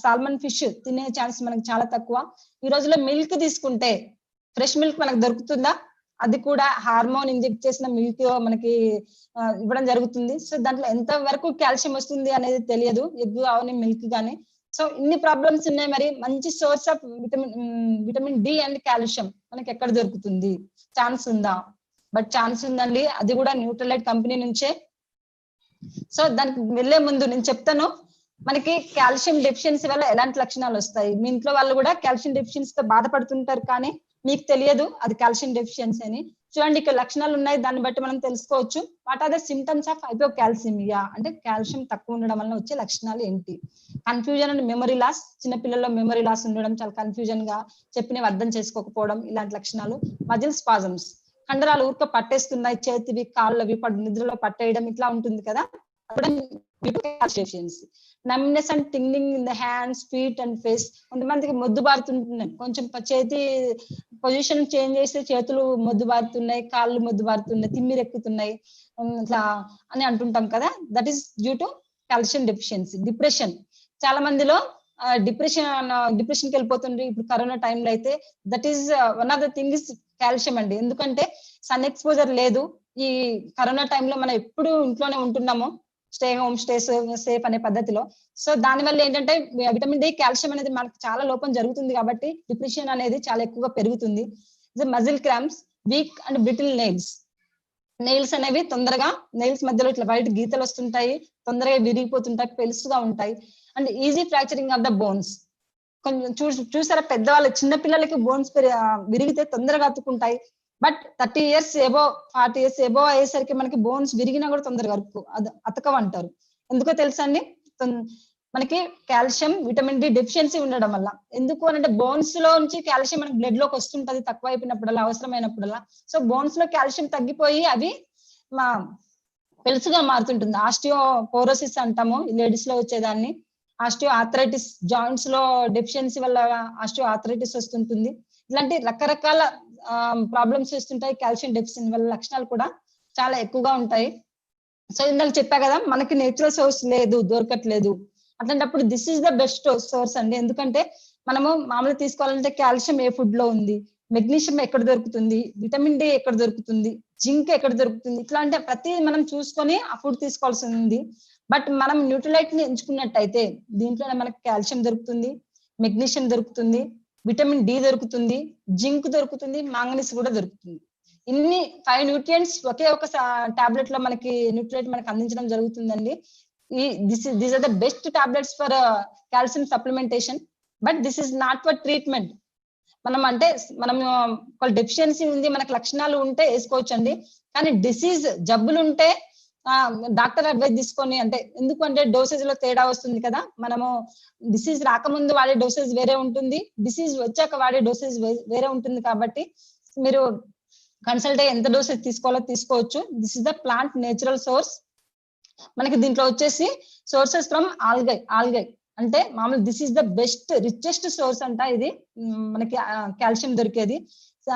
సాల్మన్ ఫిష్ తినే ఛాన్స్ మనకి చాలా తక్కువ. ఈ రోజుల్లో మిల్క్ తీసుకుంటే ఫ్రెష్ మిల్క్ మనకు దొరుకుతుందా? అది కూడా హార్మోన్ ఇంజెక్ట్ చేసిన మిల్క్ మనకి ఇవ్వడం జరుగుతుంది. సో దాంట్లో ఎంత వరకు కాల్షియం వస్తుంది అనేది తెలియదు, ఎగ్ అవని మిల్క్ కానీ. సో ఇన్ని ప్రాబ్లమ్స్ ఉన్నాయి. మరి మంచి source of vitamin D and calcium మనకి ఎక్కడ దొరుకుతుంది? ఛాన్స్ ఉందా? బట్ ఛాన్స్ ఉందండి, అది కూడా న్యూట్రలైట్ కంపెనీ నుంచే. సో దానికి వెళ్లే ముందు నేను చెప్తాను మనకి కాల్షియం డెఫిషియన్సీ వల్ల ఎలాంటి లక్షణాలు వస్తాయి. మీ ఇంట్లో వాళ్ళు కూడా కాల్షియం డెఫిషియన్సీతో బాధపడుతుంటారు, కానీ మీకు తెలియదు అది కాల్షియం డెఫిషియన్సీ అని. చూడండి ఇక్కడ లక్షణాలు ఉన్నాయి, దాన్ని బట్టి మనం తెలుసుకోవచ్చు. What are the symptoms of hypocalcaemia అంటే కాల్షియం తక్కువ ఉండడం వల్ల వచ్చే లక్షణాలు ఏంటి? కన్ఫ్యూజన్ అండ్ మెమరీ లాస్, చిన్నపిల్లల్లో మెమరీ లాస్ ఉండడం, చాలా కన్ఫ్యూజన్ గా చెప్పినవి అర్థం చేసుకోకపోవడం, ఇలాంటి లక్షణాలు. మజిల్ స్పాజమ్స్, కండరాలు ఊరిక పట్టేస్తున్నాయి, చేతివి కాళ్ళవి నిద్రలో పట్టేయడం ఇట్లా ఉంటుంది కదా, numbness and tingling in the hands, feet and face. కొంతమందికి మొద్దు బారుతుంటున్నాయి, కొంచెం చేతి పొజిషన్ చేంజ్ చేస్తే చేతులు మొద్దు బారుతున్నాయి, కాళ్ళు మొద్దు బారుతున్నాయి, తిమ్మిరెక్కుతున్నాయి ఇట్లా అని అంటుంటాం కదా. That is due to calcium deficiency. Depression, చాలా మందిలో డిప్రెషన్కి వెళ్ళిపోతుంది ఇప్పుడు కరోనా టైంలో అయితే. That is one of the thing is calcium అండి. ఎందుకంటే సన్ ఎక్స్పోజర్ లేదు. ఈ కరోనా టైంలో మనం ఎప్పుడు ఇంట్లోనే ఉంటున్నాము, స్టే హోమ్ స్టే సేఫ్ అనే పద్ధతిలో. సో దానివల్ల ఏంటంటే విటమిన్ డి, కాల్షియం అనేది మనకు చాలా లోపం జరుగుతుంది కాబట్టి డిప్రెషన్ అనేది చాలా ఎక్కువగా పెరుగుతుంది. Muscle cramps, week and brittle nails. Nails అనేవి తొందరగా, నెయిల్స్ మధ్యలో ఇట్లా వైట్ గీతలు వస్తుంటాయి, తొందరగా విరిగిపోతుంటాయి, పెలుసుగా ఉంటాయి. And easy fracturing of the bones. కొంచెం చూసారా పెద్దవాళ్ళు, చిన్న పిల్లలకి బోన్స్ విరిగితే తొందరగా అతుక్కుంటాయి. But 30 years above 40 years above అయ్యేసరికి మనకి బోన్స్ విరిగినా కూడా తొందరగా అతకవంటారు. ఎందుకో తెలుసా అండి? మనకి కాల్షియం విటమిన్ డి డెఫిషియన్సీ ఉండడం వల్ల. ఎందుకు అంటే బోన్స్ లో నుంచి కాల్షియం మనకి బ్లడ్ లోకి వస్తుంటది తక్కువ అయిపోయినప్పుడల్లా, అవసరమైనప్పుడల్లా. సో బోన్స్ లో కాల్షియం తగ్గిపోయి అవి పెలుసుగా మారుతుంటుంది. ఆస్టియోపోరోసిస్ అంటాము లేడీస్ లో వచ్చేదాన్ని. ఆస్టియో ఆర్థరైటిస్, జాయింట్స్ లో డెఫిషియన్సీ వల్ల ఆస్టియో ఆర్థరైటిస్ వస్తుంటుంది. ఇలాంటి రకరకాల ప్రాబ్లమ్స్ వస్తుంటాయి కాల్షియం డెఫిషియన్సీ వల్ల. లక్షణాలు కూడా చాలా ఎక్కువగా ఉంటాయి. సో ఇందాక చెప్పా కదా మనకి నేచురల్ సోర్స్ లేదు, దొరకట్లేదు. అట్లాంటప్పుడు this is the best source అండి. ఎందుకంటే మనము మామూలుగా తీసుకోవాలంటే కాల్షియం ఏ ఫుడ్ లో ఉంది, మెగ్నీషియం ఎక్కడ దొరుకుతుంది, విటమిన్ డి ఎక్కడ దొరుకుతుంది, జింక్ ఎక్కడ దొరుకుతుంది, ఇట్లాంటి ప్రతి మనం చూసుకొని ఆ ఫుడ్ తీసుకోవాల్సి ఉంది. బట్ మనం న్యూట్రలైట్ ని ఎంచుకున్నట్టయితే దీంట్లో మనకి కాల్షియం దొరుకుతుంది, మెగ్నీషియం దొరుకుతుంది, విటమిన్ డి దొరుకుతుంది, జింక్ దొరుకుతుంది, మాంగనీస్ కూడా దొరుకుతుంది. ఇన్ని 5 న్యూట్రియంట్స్ ఒకే ఒక టాబ్లెట్ లో మనకి న్యూట్రియంట్ మనకి అందించడం జరుగుతుందండి. These are the best tablets for calcium supplementation. But this is not for treatment. మనం ఒక డెఫిషియన్సీ ఉంది, మనకు లక్షణాలు ఉంటే వేసుకోవచ్చు అండి. కానీ డిసీజ్, జబ్బులు ఉంటే డాక్టర్ అడ్వైస్ తీసుకొని, అంటే ఎందుకంటే డోసేజ్ లో తేడా వస్తుంది కదా. మనము డిసీజ్ రాకముందు వాడే డోసేజ్ వేరే ఉంటుంది, డిసీజ్ వచ్చాక వాడే డోసేజ్ వేరే ఉంటుంది. కాబట్టి మీరు కన్సల్ట్ అయ్యి ఎంత డోసేజ్ తీసుకోవాలో తీసుకోవచ్చు. This is the plant natural source. మనకి దీంట్లో వచ్చేసి సోర్సెస్ ఫ్రమ్ ఆల్గై అంటే మామూలు this is the best richest source అంట. ఇది మనకి కాల్షియం దొరికేది.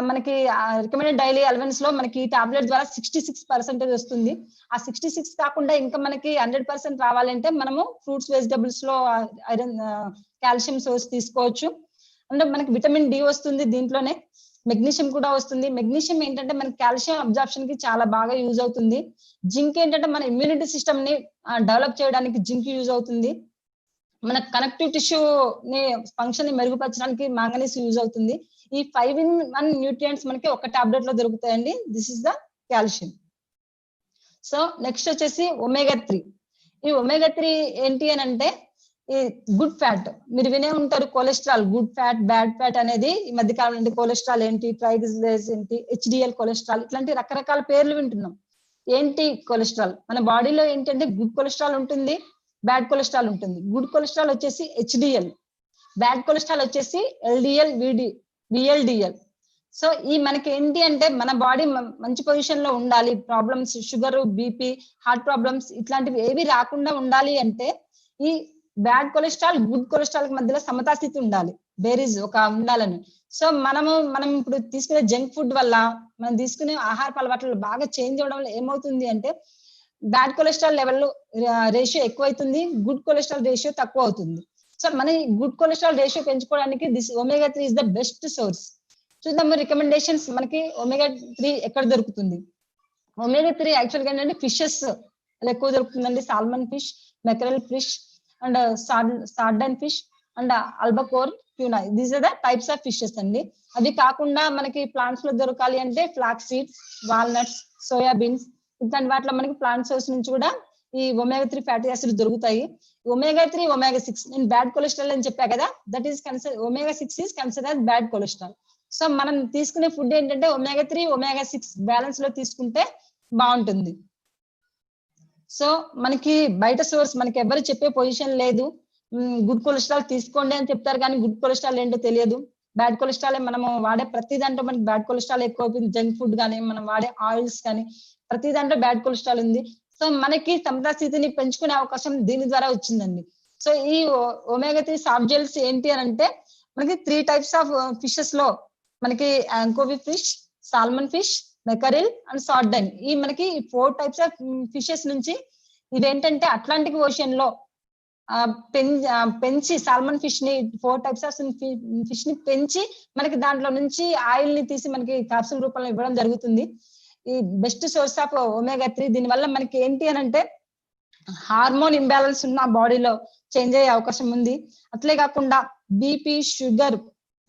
మనకి రికమెండెడ్ డైలీ అలవెన్స్ లో మనకి ఈ టాబ్లెట్ ద్వారా 66% వస్తుంది. ఆ 66 కాకుండా ఇంకా మనకి 100% రావాలంటే మనము ఫ్రూట్స్, వెజిటబుల్స్ లో ఐరన్, కాల్షియం సోర్స్ తీసుకోవచ్చు. అంటే మనకి విటమిన్ డి వస్తుంది దీంట్లోనే, మెగ్నీషియం కూడా వస్తుంది. మెగ్నీషియం ఏంటంటే మనకి కాల్షియం అబ్జార్ప్షన్ కి చాలా బాగా యూజ్ అవుతుంది. జింక్ ఏంటంటే మన ఇమ్యూనిటీ సిస్టమ్ ని డెవలప్ చేయడానికి జింక్ యూజ్ అవుతుంది. మన కనెక్టివ్ టిష్యూ ని ఫంక్షన్ ని మెరుగుపరచడానికి మాంగనీస్ యూజ్ అవుతుంది. ఈ 5-in-1 న్యూట్రియంట్స్ మనకి ఒక టాబ్లెట్ లో దొరుకుతాయండి. This is the calcium. So next వచ్చేసి ఒమేగా 3. ఈ ఒమేగా 3 ఏంటి అని అంటే ఈ గుడ్ ఫ్యాట్. మీరు వినే ఉంటారు cholesterol, good fat, bad fat అనేది. ఈ మధ్య కాలంలో కొలెస్ట్రాల్ ఏంటి, ట్రైగ్లిసరైడ్స్ ఏంటి, హెచ్డిఎల్ కొలెస్ట్రాల్, ఇట్లాంటి రకరకాల పేర్లు వింటున్నాం. ఏంటి కొలెస్ట్రాల్? మన బాడీలో ఏంటంటే గుడ్ కొలెస్ట్రాల్ ఉంటుంది, బ్యాడ్ కొలెస్ట్రాల్ ఉంటుంది. గుడ్ కొలెస్ట్రాల్ వచ్చేసి హెచ్డిఎల్, బ్యాడ్ కొలెస్ట్రాల్ వచ్చేసి ఎల్డిఎల్, విఎల్డిఎల్. సో ఈ మనకి ఏంటి అంటే మన బాడీ మంచి పొజిషన్ లో ఉండాలి, problems, sugar, BP, heart problems ఇట్లాంటివి ఏవి రాకుండా ఉండాలి అంటే ఈ బ్యాడ్ కొలెస్ట్రాల్ గుడ్ కొలెస్ట్రాల్ మధ్యలో సమతాస్థితి ఉండాలి, బేరీజ్ ఒక ఉండాలని. సో మనం ఇప్పుడు తీసుకునే జంక్ ఫుడ్ వల్ల, మనం తీసుకునే ఆహార అలవాట్లు బాగా చేంజ్ అవడం వల్ల ఏమవుతుంది అంటే బ్యాడ్ కొలెస్ట్రాల్ లెవెల్ రేషియో ఎక్కువైతుంది, గుడ్ కొలెస్ట్రాల్ రేషియో తక్కువ అవుతుంది. సో మన గుడ్ కొలెస్ట్రాల్ రేషియో పెంచుకోవడానికి this omega 3 is the best source. చూద్దాము రికమెండేషన్స్. మనకి ఒమేగా 3 ఎక్కడ దొరుకుతుంది? ఒమేగా 3 యాక్చువల్ గా ఏంటంటే ఫిషెస్ ఎక్కువ దొరుకుతుందండి. Salmon fish, mackerel fish and sardine fish and albacore, tuna, these are the types of fishes అండి. అవి కాకుండా మనకి ప్లాంట్స్ లో దొరకాలి అంటే ఫ్లాక్స్ సీడ్స్, వాల్నట్స్, సోయాబీన్స్, ఇట్లాంటి వాటిలో మనకి ప్లాంట్ సోర్స్ నుంచి కూడా ఈ ఒమేగా 3 ఫ్యాటీ యాసిడ్ దొరుకుతాయి. ఒమేగా 3, ఒమేగా 6 నేను బ్యాడ్ కొలెస్ట్రాల్ అని చెప్పా కదా, that is consider omega 6 is consider bad cholesterol. So మనం తీసుకునే ఫుడ్ ఏంటంటే ఒమేగా 3, ఒమేగా 6 బ్యాలెన్స్ లో తీసుకుంటే బాగుంటుంది. సో మనకి బయట సోర్స్ మనకి ఎవరు చెప్పే పొజిషన్ లేదు. గుడ్ కొలెస్ట్రాల్ తీసుకోండి అని చెప్తారు కానీ గుడ్ కొలెస్ట్రాల్ ఏంటో తెలియదు. బ్యాడ్ కొలెస్ట్రాల్ మనము వాడే ప్రతి దాంట్లో మనకి బ్యాడ్ కొలెస్ట్రాల్ ఎక్కువ అవుతుంది. జంక్ ఫుడ్ కానీ మనం వాడే ఆయిల్స్ కానీ ప్రతి దాంట్లో బ్యాడ్ కొలెస్ట్రాల్ ఉంది. సో మనకి సమతాస్థితిని పెంచుకునే అవకాశం దీని ద్వారా వచ్చిందండి. సో ఈ ఒమేగా 3 సాఫ్ట్ జెల్స్ ఏంటి అని అంటే మనకి 3 టైప్స్ ఆఫ్ ఫిషెస్ లో మనకి యాంకోవి ఫిష్, సాల్మన్ ఫిష్, మెకరిల్ అండ్ సార్డన్, ఈ మనకి 4 టైప్స్ ఆఫ్ ఫిషెస్ నుంచి ఇదేంటంటే అట్లాంటిక్ ఓషన్ లో పెంచి సాల్మన్ ఫిష్ ని 4 టైప్స్ ఆఫ్ ఫిష్ ని పెంచి మనకి దాంట్లో నుంచి ఆయిల్ ని తీసి మనకి క్యాప్సూల్ రూపంలో ఇవ్వడం జరుగుతుంది. ఈ బెస్ట్ సోర్స్ ఆఫ్ ఒమేగా 3. దీని వల్ల మనకి ఏంటి అని అంటే హార్మోన్ ఇంబ్యాలెన్స్ ఉన్న బాడీలో చేంజ్ అయ్యే అవకాశం ఉంది. అట్లే కాకుండా బీపీ, షుగర్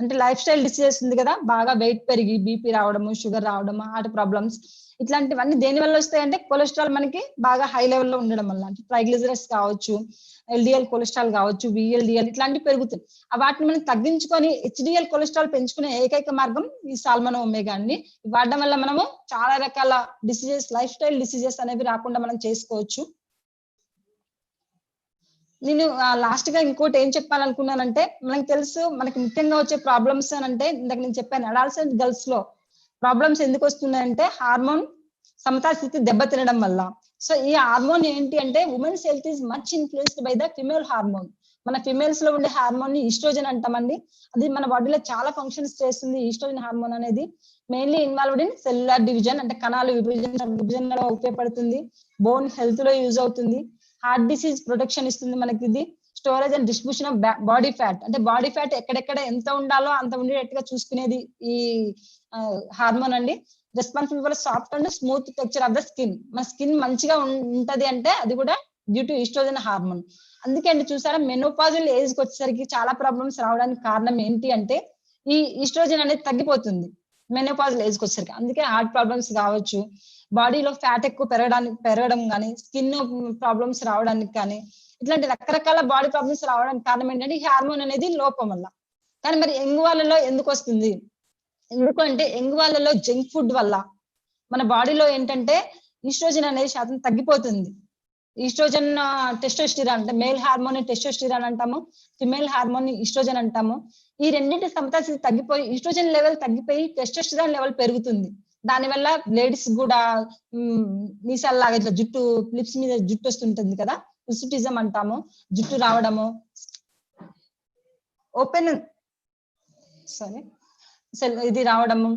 అంటే లైఫ్ స్టైల్ డిసీజెస్ ఉంది కదా, బాగా వెయిట్ పెరిగి బీపీ రావడము, షుగర్ రావడము, హార్ట్ ప్రాబ్లమ్స్, ఇట్లాంటివన్నీ దేని వల్ల వస్తాయంటే కొలెస్ట్రాల్ మనకి బాగా హై లెవెల్లో ఉండడం వల్ల. అంటే ట్రైగ్లిజరైడ్స్ కావచ్చు, ఎల్డిఎల్ కొలెస్ట్రాల్ కావచ్చు, విఎల్డిఎల్ ఇట్లాంటివి పెరుగుతాయి. వాటిని మనం తగ్గించుకొని హెచ్డిఎల్ కొలెస్ట్రాల్ పెంచుకునే ఏకైక మార్గం ఈ సాల్మన్ ఒమేగా అండి. వాడడం వల్ల మనము చాలా రకాల డిసీజెస్, లైఫ్ స్టైల్ డిసీజెస్ అనేవి రాకుండా మనం చేసుకోవచ్చు. నేను లాస్ట్ గా ఇంకోటి ఏం చెప్పాలనుకున్నానంటే మనకు తెలుసు మనకి ముఖ్యంగా వచ్చే ప్రాబ్లమ్స్ అని అంటే ఇందాక నేను చెప్పాను అడాల్సెంట్ గర్ల్స్ లో ప్రాబ్లమ్స్ ఎందుకు వస్తున్నాయంటే హార్మోన్ సమతాస్థితి దెబ్బతినడం వల్ల. సో ఈ హార్మోన్ ఏంటి అంటే women's health is much influenced by the female hormone. మన ఫిమేల్స్ లో ఉండే హార్మోన్ ని ఈస్ట్రోజన్ అంటామండి. అది మన బాడీలో చాలా ఫంక్షన్స్ చేస్తుంది. ఈస్ట్రోజన్ హార్మోన్ అనేది mainly involved in cellular division, అంటే కణాలు విభజనలో ఉపయోగపడుతుంది. బోన్ హెల్త్ లో యూజ్ అవుతుంది. హార్ట్ డిసీజ్ ప్రొటెక్షన్ ఇస్తుంది మనకి. ఇది storage and distribution of body fat, అంటే బాడీ ఫ్యాట్ ఎక్కడెక్కడ ఎంత ఉండాలో అంత ఉండేటట్టుగా చూసుకునేది ఈ హార్మోన్ అండి. Responsible for soft and smooth texture of the skin. మన స్కిన్ మంచిగా ఉంటది అంటే అది కూడా డ్యూ టు ఈస్ట్రోజన్ హార్మోన్. అందుకే అండి చూసారా మెనోపాజల్ ఏజ్ కి వచ్చేసరికి చాలా ప్రాబ్లమ్స్ రావడానికి కారణం ఏంటి అంటే ఈ ఈస్ట్రోజన్ అనేది తగ్గిపోతుంది మెనోపాజల్ ఏజ్ కి వచ్చేసరికి. అందుకే హార్ట్ ప్రాబ్లమ్స్ కావచ్చు, బాడీలో ఫ్యాట్ ఎక్కువ పెరగడం కానీ, స్కిన్ ప్రాబ్లమ్స్ రావడానికి కానీ, ఇట్లాంటి రకరకాల బాడీ ప్రాబ్లమ్స్ రావడానికి కారణం ఏంటంటే ఈ హార్మోన్ అనేది లోపం వల్ల. కానీ మరి యంగ్ వాళ్ళలో ఎందుకు వస్తుంది? ఎందుకంటే యంగ్ వాళ్ళలో జంక్ ఫుడ్ వల్ల మన బాడీలో ఏంటంటే ఈస్ట్రోజన్ అనేది శాతం తగ్గిపోతుంది. ఈస్ట్రోజన్ టెస్టోస్టిరాన్, అంటే మేల్ హార్మోన్ టెస్టోస్టిరాన్ అంటాము, ఫిమేల్ హార్మోన్ ఈస్ట్రోజన్ అంటాము. ఈ రెండింటి సమతాస్థితి తగ్గిపోయి ఈస్ట్రోజన్ లెవెల్ తగ్గిపోయి టెస్టోస్టిరాన్ లెవెల్ పెరుగుతుంది. దానివల్ల లేడీస్ కూడా మీసాల్లాగా ఇట్లా జుట్టు, లిప్స్ మీద జుట్టు వస్తుంటుంది కదా, హిర్సుటిజం అంటాము, జుట్టు రావడము, ఓపెన్ ఇది రావడము,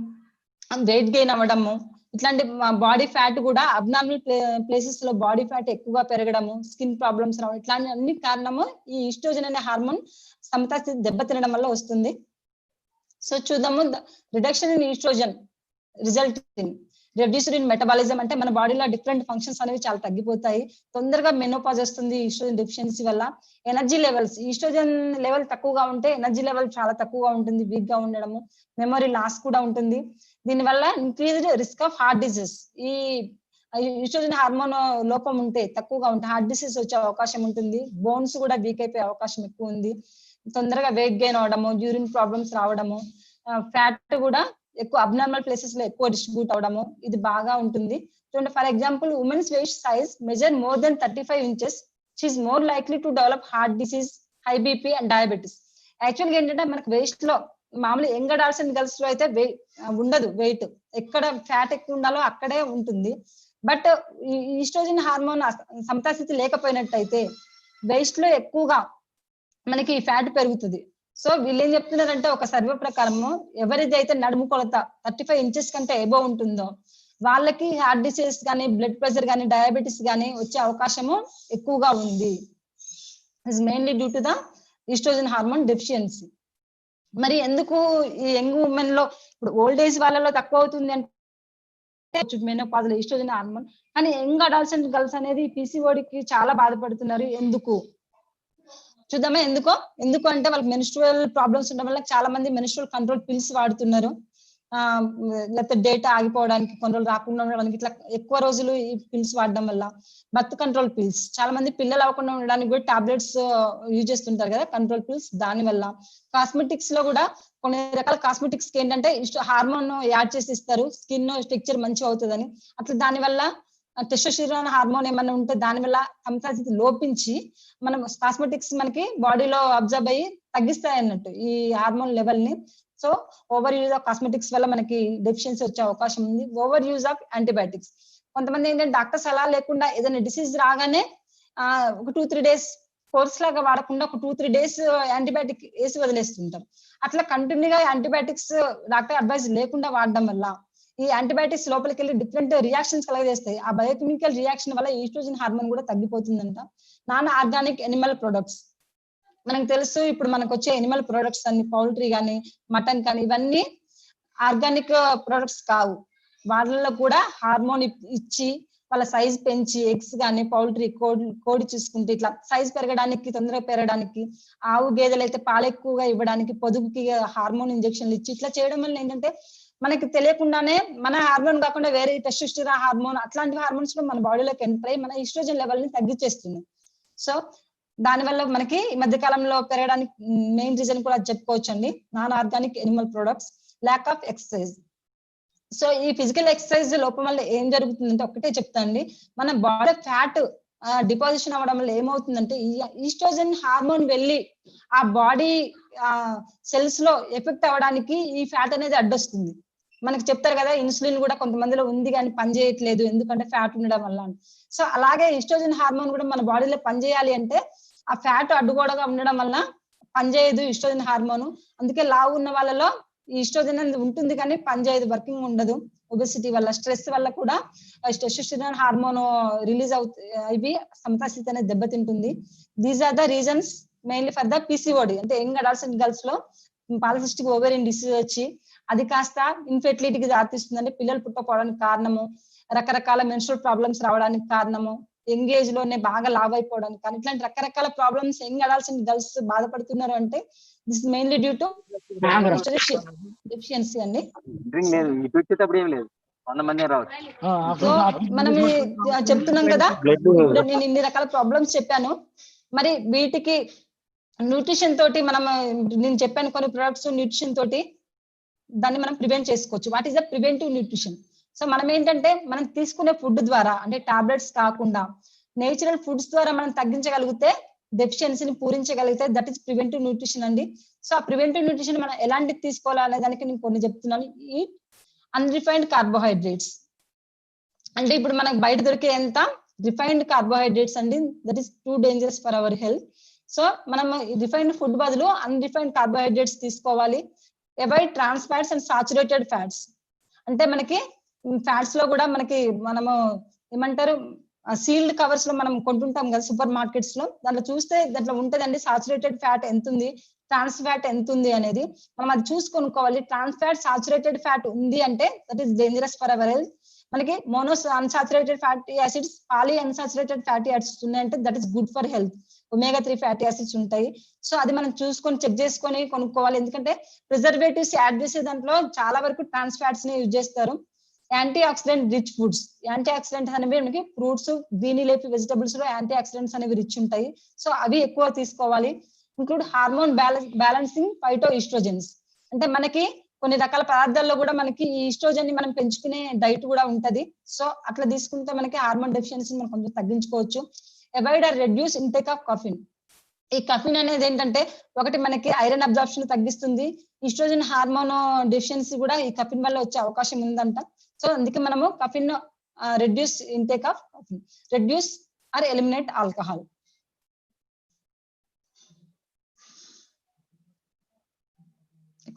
వెయిట్ గెయిన్ అవ్వడము, ఇట్లాంటి బాడీ ఫ్యాట్ కూడా అబ్నార్మల్ ప్లేసెస్ లో బాడీ ఫ్యాట్ ఎక్కువగా పెరగడము, స్కిన్ ప్రాబ్లమ్స్ రావడం, ఇట్లాంటి అన్ని కారణము ఈ ఈస్ట్రోజన్ అనే హార్మోన్ సమతాస్థితి దెబ్బతినడం వల్ల వస్తుంది. సో చూద్దాము, reduction in oestrogen result in reduced in metabolism, అంటే మన బాడీలో డిఫరెంట్ ఫంక్షన్స్ అనేవి చాలా తగ్గిపోతాయి. తొందరగా మెనోపాజ్ వస్తుంది ఈస్ట్రోజన్ డెఫిషియన్సీ వల్ల. ఎనర్జీ లెవెల్స్, ఈస్ట్రోజన్ లెవెల్ తక్కువగా ఉంటే ఎనర్జీ లెవెల్ చాలా తక్కువగా ఉంటుంది, వీక్ గా ఉండడము, మెమరీ లాస్ కూడా ఉంటుంది. దీనివల్ల increased risk of heart disease. ఈ ఈస్ట్రోజన్ హార్మోన్ లోపం ఉంటే తక్కువగా ఉంటే హార్ట్ డిసీజ్ వచ్చే అవకాశం ఉంటుంది. బోన్స్ కూడా వీక్ అయిపోయే అవకాశం ఎక్కువ ఉంది. తొందరగా వెయిట్ గెయిన్ అవడము, యూరిన్ ప్రాబ్లమ్స్ రావడము, ఫ్యాట్ కూడా ఎక్కువ అబ్నార్మల్ ప్లేసెస్ లో ఎక్కువ డిస్ట్రిబ్యూట్ అవడము, ఇది బాగా ఉంటుంది. చూడండి, for example women's waste size measure more than 35 inches, she is more likely to develop heart disease, high BP and diabetes. Actual గా ఏంటంటే మనకు వేస్ట్ లో మామూలు యంగ్ అడాల్సెంట్ గర్ల్స్ లో అయితే ఉండదు వెయిట్, ఎక్కడ ఫ్యాట్ ఎక్కువ ఉండాలో అక్కడే ఉంటుంది. బట్ ఈస్ట్రోజన్ హార్మోన్ సమతాస్థితి లేకపోయినట్టయితే వేస్ట్ లో ఎక్కువగా మనకి ఈ ఫ్యాట్ పెరుగుతుంది. సో వీళ్ళు ఏం చెప్తున్నారంటే ఒక సర్వే ప్రకారము ఎవరిదైతే నడుము కొలత 35 ఇంచెస్ కంటే ఎబో ఉంటుందో వాళ్ళకి హార్ట్ డిసీజ్ కానీ బ్లడ్ ప్రెషర్ కానీ డయాబెటీస్ కానీ వచ్చే అవకాశము ఎక్కువగా ఉంది. Is mainly due to the oestrogen hormone deficiency. మరి ఎందుకు ఈ యంగ్ ఉమెన్ లో ఇప్పుడు ఓల్డ్ ఏజ్ వాళ్ళలో తక్కువ అవుతుంది అంటే మెనోపాజ్ లో ఈస్ట్రోజన్ హార్మోన్, కానీ యంగ్ అడాల్సెంట్ గర్ల్స్ అనేది పీసీఓడికి చాలా బాధపడుతున్నారు. ఎందుకు చూద్దామా? ఎందుకు అంటే వాళ్ళకి మెన్స్ట్రువల్ ప్రాబ్లమ్స్ ఉండడం వల్ల చాలా మంది మెన్స్ట్రువల్ కంట్రోల్ పిల్స్ వాడుతున్నారు. లేకపోతే డేటా ఆగిపోవడానికి, కొన్ని రోజులు రాకుండా ఉండడానికి, ఇట్లా ఎక్కువ రోజులు ఈ పిల్స్ వాడడం వల్ల బర్త్ కంట్రోల్ పిల్స్, చాలా మంది పిల్లలు అవ్వకుండా ఉండడానికి కూడా టాబ్లెట్స్ యూజ్ చేస్తుంటారు కదా కంట్రోల్ పిల్స్. దాని వల్ల కాస్మెటిక్స్ లో కూడా కొన్ని రకాల కాస్మెటిక్స్ కి ఏంటంటే హార్మోన్ యాడ్ చేసి ఇస్తారు, స్కిన్ స్ట్రక్చర్ మంచిగా అవుతుందని. అట్లా దాని వల్ల టెస్టోస్టెరాన్ హార్మోన్ ఏమన్నా ఉంటే దాని వల్ల సంతానశక్తి లోపించి మనం కాస్మెటిక్స్ మనకి బాడీలో అబ్జర్వ్ అయ్యి తగ్గిస్తాయి అన్నట్టు ఈ హార్మోన్ లెవెల్ ని. So over use of cosmetics వల్ల మనకి డెఫిషియన్సీ వచ్చే అవకాశం ఉంది. ఓవర్ యూజ్ ఆఫ్ యాంటీబయాటిక్స్, కొంతమంది ఏంటంటే డాక్టర్ సలహా లేకుండా ఏదైనా డిసీజ్ రాగానే ఒక 2-3 డేస్ కోర్స్ లాగా వాడకుండా ఒక 2-3 డేస్ యాంటీబయాటిక్ వేసి వదిలేస్తుంటారు. అట్లా కంటిన్యూగా యాంటీబయాటిక్స్ డాక్టర్ అడ్వైస్ లేకుండా వాడడం వల్ల ఈ యాంటీబయాటిక్స్ లోపలికి వెళ్ళి డిఫరెంట్ రియాక్షన్స్ కలగజేస్తాయి. ఆ బయోకెమికల్ రియాక్షన్ వల్ల ఈస్ట్రోజన్ హార్మోన్ కూడా తగ్గిపోతుందంట. నాన్ ఆర్గానిక్ ఎనిమల్ ప్రొడక్ట్స్ మనకు తెలుసు, ఇప్పుడు మనకు వచ్చే ఎనిమల్ ప్రొడక్ట్స్ అన్ని పౌల్ట్రీ కానీ మటన్ కానీ ఇవన్నీ ఆర్గానిక్ ప్రొడక్ట్స్ కావు. వాళ్ళలో కూడా హార్మోన్ ఇచ్చి వాళ్ళ సైజ్ పెంచి ఎగ్స్ కానీ పౌల్ట్రీ కోడి చూసుకుంటే ఇట్లా సైజ్ పెరగడానికి, తొందరగా పెరగడానికి, ఆవు గేదెలు అయితే పాలు ఎక్కువగా ఇవ్వడానికి పొదుగుకి హార్మోన్ ఇంజెక్షన్లు ఇచ్చి ఇట్లా చేయడం వల్ల ఏంటంటే మనకి తెలియకుండానే మన హార్మోన్ కాకుండా వేరే టెస్టోస్టెరాన్ హార్మోన్ అట్లాంటి హార్మోన్స్ కూడా మన బాడీలోకి ఎంటర్ అయ్యి మన ఈస్ట్రోజన్ లెవెల్ ని తగ్గించేస్తుంది. సో దానివల్ల మనకి ఈ మధ్య కాలంలో పెరగడానికి మెయిన్ రీజన్ కూడా చెప్పుకోవచ్చు అండి, non organic animal products, lack of exercise. So ఈ ఫిజికల్ ఎక్సర్సైజ్ లోపం వల్ల ఏం జరుగుతుందంటే ఒకటే చెప్తానండి, మన బాడీ ఫ్యాట్ డిపాజిషన్ అవ్వడం వల్ల ఏమవుతుందంటే ఈ ఈస్ట్రోజన్ హార్మోన్ వెళ్ళి ఆ బాడీ సెల్స్ లో ఎఫెక్ట్ అవ్వడానికి ఈ ఫ్యాట్ అనేది అడ్డొస్తుంది. మనకి చెప్తారు కదా ఇన్సులిన్ కూడా కొంతమందిలో ఉంది కానీ పనిచేయట్లేదు ఎందుకంటే ఫ్యాట్ ఉండడం వల్ల. సో అలాగే ఈస్ట్రోజన్ హార్మోన్ కూడా మన బాడీలో పనిచేయాలి అంటే ఆ ఫ్యాట్ అడ్డుగోడగా ఉండడం వల్ల పనిచేయదు ఈస్ట్రోజన్ హార్మోన్. అందుకే లావు ఉన్న వాళ్ళలో ఈస్ట్రోజన్ అనేది ఉంటుంది కానీ పనిచేయదు, వర్కింగ్ ఉండదు. ఒబెసిటీ వల్ల, స్ట్రెస్ వల్ల కూడా టెస్టోస్టెరాన్ హార్మోన్ రిలీజ్ అవి సంతానశక్తి అనేది దెబ్బతింటుంది. These are the reasons mainly for the PCOD, అంటే యంగ్ అడాల్సెంట్ గర్ల్స్ లో పాలిసిస్టిక్ ఓవేరియన్ డిసీజ్ వచ్చి అది కాస్త ఇన్ఫెర్టిలిటీకి దారితీస్తుందండి. పిల్లలు పుట్టకపోవడానికి కారణము, రకరకాల మెన్స్ట్రువల్ ప్రాబ్లమ్స్ రావడానికి కారణము, యంగ్ ఏజ్ లోనే బాగా లావ్ అయిపోవడానికి కానీ ఇట్లాంటి రకరకాల ప్రాబ్లమ్స్ యంగ్ అడాల్సెంట్ గర్ల్స్ బాధపడుతున్నారు అంటే this is mainly due to deficiency అండి. సో మనం చెప్తున్నాం కదా, ఇప్పుడు నేను ఇన్ని రకాల ప్రాబ్లమ్స్ చెప్పాను. మరి వీటికి న్యూట్రిషన్ తోటి మనం, నేను చెప్పాను కొన్ని ప్రొడక్ట్స్ న్యూట్రిషన్ తోటి దాన్ని మనం ప్రివెంట్ చేసుకోవచ్చు. What is the preventive nutrition? So మనం ఏంటంటే మనం తీసుకునే ఫుడ్ ద్వారా, అంటే టాబ్లెట్స్ కాకుండా నేచురల్ ఫుడ్స్ ద్వారా మనం తగ్గించగలిగితే, డెఫిషియన్సీని పూరించగలిగితే దట్ ఈస్ ప్రివెంటివ్ న్యూట్రిషన్ అండి. సో ఆ ప్రివెంటివ్ న్యూట్రిషన్ మనం ఎలాంటివి తీసుకోవాలనే దానికి నేను కొన్ని చెప్తున్నాను. ఈ అన్రిఫైన్డ్ కార్బోహైడ్రేట్స్ అంటే ఇప్పుడు మనకు బయట దొరికే ఎంత రిఫైన్డ్ కార్బోహైడ్రేట్స్ అండి, that is too dangerous for our health. So మనం రిఫైన్డ్ ఫుడ్ బదులు అన్రిఫైన్డ్ కార్బోహైడ్రేట్స్ తీసుకోవాలి. Avoid trans fats and saturated fats, అంటే మనకి ఫ్యాట్స్ లో కూడా మనము ఏమంటారు సీల్డ్ కవర్స్ లో మనం కొంటుంటాం కదా సూపర్ మార్కెట్స్ లో, దాంట్లో చూస్తే దాంట్లో ఉంటదండి సాచురేటెడ్ ఫ్యాట్ ఎంత ఉంది, ట్రాన్స్ ఫ్యాట్ ఎంత ఉంది అనేది మనం అది చూసి కొనుక్కోవాలి. ట్రాన్స్ ఫ్యాట్, సాచురేటెడ్ ఫ్యాట్ ఉంది అంటే that is dangerous for our health. మనకి unsaturated fatty acids, polyunsaturated fatty acids ఉన్నాయంటే that is good for health. omega-3 fatty acids ఉంటాయి. సో అది మనం చూసుకొని చెక్ చేసుకొని కొనుక్కోవాలి. ఎందుకంటే ప్రిజర్వేటివ్స్ యాడ్ చేసే దాంట్లో చాలా వరకు ట్రాన్స్ ఫ్యాట్స్ ని యూజ్ చేస్తారు. Antioxidant rich foods, antioxidants అనేవి మనకి ఫ్రూట్స్, గ్రీన్ లీఫీ వెజిటబుల్స్ లో యాంటీ ఆక్సిడెంట్స్ అనేవి రిచ్ ఉంటాయి. సో అవి ఎక్కువ తీసుకోవాలి. Include hormone balancing phytoestrogens, అంటే మనకి కొన్ని రకాల పదార్థాల్లో కూడా మనకి ఈ ఈస్ట్రోజన్ ని మనం పెంచుకునే డైట్ కూడా ఉంటది. సో అట్లా తీసుకుంటే మనకి హార్మోన్ డెఫిషియన్సీ మనం కొంచెం తగ్గించుకోవచ్చు. Avoid or reduce intake of caffeine. ఈ కఫిన్ అనేది ఏంటంటే ఒకటి మనకి ఐరన్ అబ్జార్ప్షన్ తగ్గిస్తుంది. ఈస్ట్రోజన్ హార్మోన్ డెఫిషియన్సీ కూడా ఈ కఫిన్ వల్ల వచ్చే అవకాశం ఉందంట. సో అందుకే మనము caffeine reduce intake of caffeine, reduce or eliminate alcohol.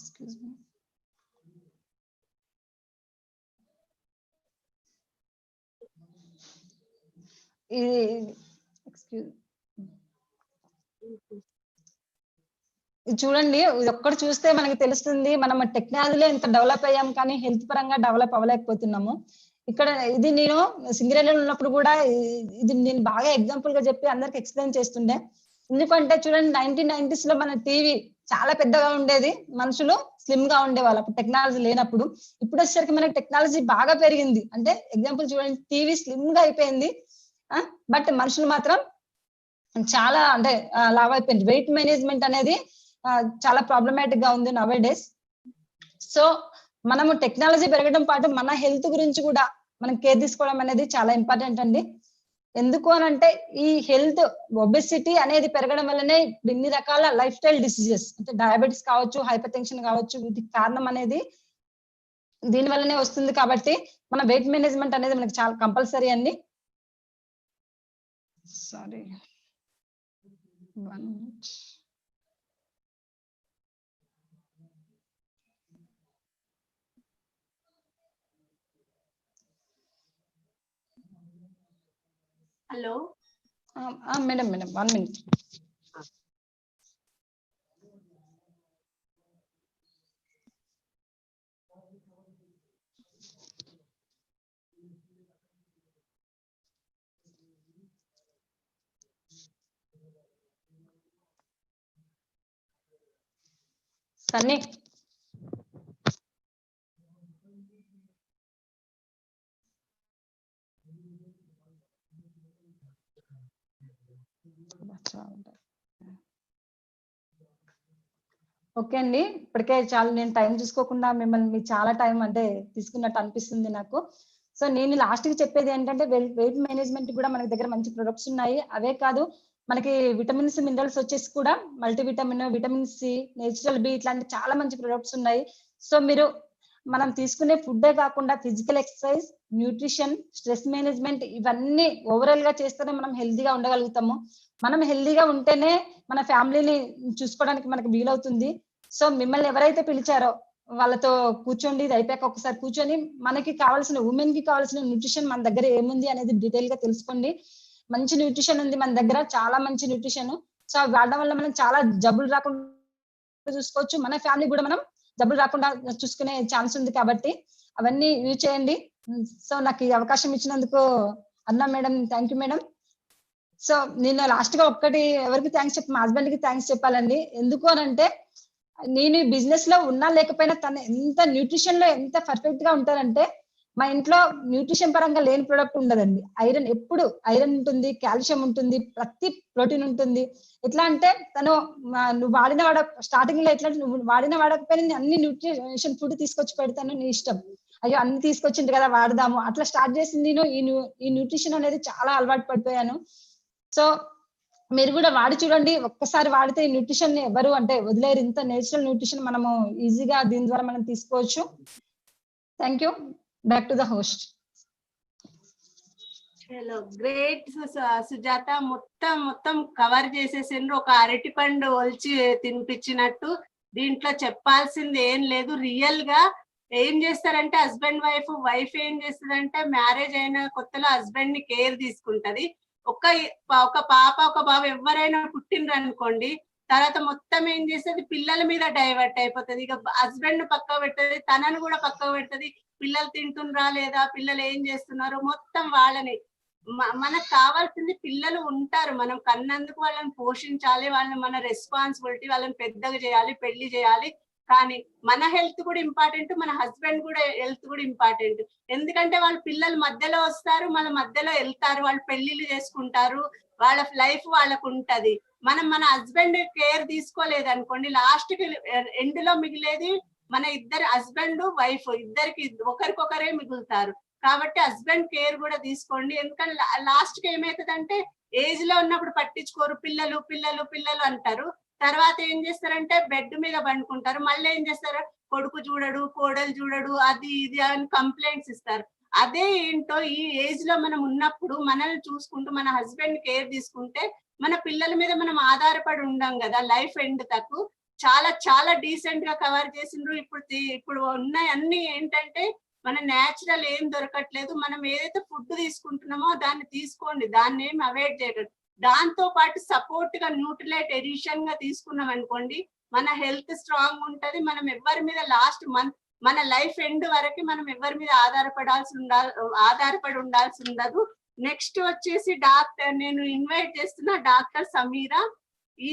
Excuse me. Excuse, ఇది చూడండి, ఇది ఒక్కటి చూస్తే మనకి తెలుస్తుంది మనం టెక్నాలజీలో ఇంత డెవలప్ అయ్యాం కానీ హెల్త్ పరంగా డెవలప్ అవ్వలేకపోతున్నాము. ఇక్కడ ఇది నేను సింగరేణిలో ఉన్నప్పుడు కూడా ఇది నేను బాగా ఎగ్జాంపుల్ గా చెప్పి అందరికి ఎక్స్ప్లెయిన్ చేస్తుండే. ఎందుకంటే చూడండి 1990s లో మన టీవీ చాలా పెద్దగా ఉండేది, మనుషులు స్లిమ్ గా ఉండేవాళ్ళు అప్పుడు టెక్నాలజీ లేనప్పుడు. ఇప్పుడు వచ్చేసరికి మనకి టెక్నాలజీ బాగా పెరిగింది, అంటే ఎగ్జాంపుల్ చూడండి టీవీ స్లిమ్ గా అయిపోయింది, బట్ మనుషులు మాత్రం చాలా అంటే లావ్ అయిపోయింది. వెయిట్ మేనేజ్మెంట్ అనేది చాలా ప్రాబ్లమాటిక్ గా ఉంది నవే డేస్. సో మనము టెక్నాలజీ పెరగడం పాటు మన హెల్త్ గురించి కూడా మనం కేర్ తీసుకోవడం అనేది చాలా ఇంపార్టెంట్ అండి. ఎందుకు అని అంటే ఈ హెల్త్ ఒబెసిటీ అనేది పెరగడం వల్లనే ఇన్ని రకాల లైఫ్ స్టైల్ డిసీజెస్ అంటే డయాబెటీస్ కావచ్చు, హైపర్ టెన్షన్ కావచ్చు, వీటికి కారణం అనేది దీని వల్లనే వస్తుంది. కాబట్టి మన వెయిట్ మేనేజ్మెంట్ అనేది మనకి చాలా కంపల్సరీ అండి. Sorry, 1 minute. Hello madam 1 minute. Sunny, okay అండి, ఇప్పటికే చాలా నేను టైం చూసుకోకుండా మిమ్మల్ని చాలా టైం అంటే తీసుకున్నట్టు అనిపిస్తుంది నాకు. సో నేను లాస్ట్ కి చెప్పేది ఏంటంటే వెయిట్ మేనేజ్మెంట్ కూడా మన దగ్గర మంచి ప్రొడక్ట్స్ ఉన్నాయి. అవే కాదు మనకి విటమిన్స్ మినరల్స్ వచ్చేసి కూడా multivitamin, vitamin C, natural B ఇట్లాంటి చాలా మంచి ప్రొడక్ట్స్ ఉన్నాయి. సో మీరు మనం తీసుకునే ఫుడ్డే కాకుండా physical exercise, nutrition, stress management ఇవన్నీ ఓవరాల్ గా చేస్తేనే మనం హెల్తీగా ఉండగలుగుతాము. మనం హెల్తీగా ఉంటేనే మన ఫ్యామిలీని చూసుకోవడానికి మనకి వీలవుతుంది. సో మిమ్మల్ని ఎవరైతే పిలిచారో వాళ్ళతో కూర్చోండి, ఇది అయిపోయాక ఒకసారి కూర్చొని మనకి కావాల్సిన ఉమెన్ కి కావాల్సిన న్యూట్రిషన్ మన దగ్గర ఏముంది అనేది డీటెయిల్ గా తెలుసుకోండి. మంచి న్యూట్రిషన్ ఉంది మన దగ్గర, చాలా మంచి న్యూట్రిషన్. సో వాడడం వల్ల మనం చాలా జబ్బులు రాకుండా చూసుకోవచ్చు, మన ఫ్యామిలీ కూడా మనం జబ్బులు రాకుండా చూసుకునే ఛాన్స్ ఉంది. కాబట్టి అవన్నీ యూజ్ చేయండి. సో నాకు ఈ అవకాశం ఇచ్చినందుకు అన్నా madam, thank you madam. So నేను లాస్ట్ గా ఒక్కటి ఎవరికి థ్యాంక్స్ చెప్పి మా హస్బెండ్ కి థ్యాంక్స్ చెప్పాలండి. ఎందుకు అని అంటే నేను బిజినెస్ లో ఉన్నా లేకపోయినా తను ఎంత న్యూట్రిషన్ లో ఎంత పర్ఫెక్ట్ గా ఉంటారంటే మా ఇంట్లో న్యూట్రిషన్ పరంగా లేని ప్రొడక్ట్ ఉండదండి. ఐరన్ ఎప్పుడు ఐరన్ ఉంటుంది, కాల్షియం ఉంటుంది, ప్రతి ప్రోటీన్ ఉంటుంది. ఎట్లా అంటే తను నువ్వు వాడిన స్టార్టింగ్ లో ఎట్లా నువ్వు వాడకపోయినా అన్ని న్యూట్రిషన్ ఫుడ్ తీసుకొచ్చి పెడతాను, నీ ఇష్టం, అయ్యో అన్ని తీసుకొచ్చింది కదా వాడదాము, అట్లా స్టార్ట్ చేసింది. నేను ఈ న్యూట్రిషన్ అనేది చాలా అలవాటు పడిపోయాను. సో మీరు కూడా వాడి చూడండి, ఒక్కసారి వాడితే ఈ న్యూట్రిషన్ ని ఎవరు అంటే వదిలేరు. ఇంత నేచురల్ న్యూట్రిషన్ మనము ఈజీగా దీని ద్వారా మనం తీసుకోవచ్చు. Thank you. Back to the host. Hello, great Sujatha, మొత్తం కవర్ చేసేసిండ్రు. ఒక అరటి పండు ఒలిచి తినిపించినట్టు. దీంట్లో చెప్పాల్సింది ఏం లేదు. రియల్ గా ఏం చేస్తారంటే హస్బెండ్ వైఫ్ ఏం చేస్తుందంటే మ్యారేజ్ అయిన కొత్తలో హస్బెండ్ ని కేర్ తీసుకుంటది. ఒక పాప ఒక బాబు ఎవరైనా పుట్టినరు అనుకోండి, తర్వాత మొత్తం ఏం చేస్తుంది, పిల్లల మీద డైవర్ట్ అయిపోతుంది. ఇక హస్బెండ్ పక్క పెడుతుంది, తనను కూడా పక్క పెడుతుంది. పిల్లలు తింటున్నారా లేదా, పిల్లలు ఏం చేస్తున్నారు, మొత్తం వాళ్ళని. మనకు కావాల్సింది పిల్లలు ఉంటారు, మనం కన్నందుకు వాళ్ళని పోషించాలి, వాళ్ళని మన రెస్పాన్సిబిలిటీ, వాళ్ళని పెద్దగా చేయాలి, పెళ్లి చేయాలి. కానీ మన హెల్త్ కూడా ఇంపార్టెంట్, మన హస్బెండ్ కూడా హెల్త్ కూడా ఇంపార్టెంట్. ఎందుకంటే వాళ్ళ పిల్లలు మధ్యలో వస్తారు, మన మధ్యలో వెళ్తారు, వాళ్ళు పెళ్లిళ్ళు చేసుకుంటారు, వాళ్ళ లైఫ్ వాళ్ళకు ఉంటది. మన హస్బెండ్ కేర్ తీసుకోలేదు అనుకోండి, లాస్ట్ కి ఎండ్ లో మిగిలేది మన ఇద్దరు హస్బెండ్ వైఫ్, ఇద్దరికి ఒకరికొకరే మిగులుతారు. కాబట్టి హస్బెండ్ కేర్ కూడా తీసుకోండి. ఎందుకంటే లాస్ట్ కి ఏమైతుందంటే ఏజ్ లో ఉన్నప్పుడు పట్టించుకోరు, పిల్లలు పిల్లలు పిల్లలు అంటారు. తర్వాత ఏం చేస్తారంటే బెడ్ మీద పండుకుంటారు. మళ్ళీ ఏం చేస్తారు, కొడుకు చూడడు, కోడలు చూడడు, అది ఇది అని కంప్లైంట్స్ ఇస్తారు. అదే ఏంటో ఈ ఏజ్ లో మనం ఉన్నప్పుడు మనల్ని చూసుకుంటూ మన హస్బెండ్ కేర్ తీసుకుంటే మన పిల్లల మీద మనం ఆధారపడి ఉండం కదా లైఫ్ ఎండ్ తక్కువ. చాలా చాలా డీసెంట్ గా కవర్ చేసిండ్రు. ఇప్పుడు ఉన్నాయి అన్ని ఏంటంటే మన నేచురల్ ఏం దొరకట్లేదు. మనం ఏదైతే ఫుడ్ తీసుకుంటున్నామో దాన్ని తీసుకోండి, దాన్ని ఏం అవాయిడ్ చేయకండి. దాంతో పాటు సపోర్ట్ గా న్యూట్రిలైట్ ఎడిషన్ గా తీసుకున్నాం అనుకోండి, మన హెల్త్ స్ట్రాంగ్ ఉంటది. మనం ఎవరి మీద లాస్ట్ మంత్ మన లైఫ్ ఎండ్ వరకు మనం ఎవరి మీద ఆధారపడి ఉండాల్సి ఉండదు. నెక్స్ట్ వచ్చేసి నేను ఇన్వైట్ చేస్తున్న డాక్టర్ సమీరా.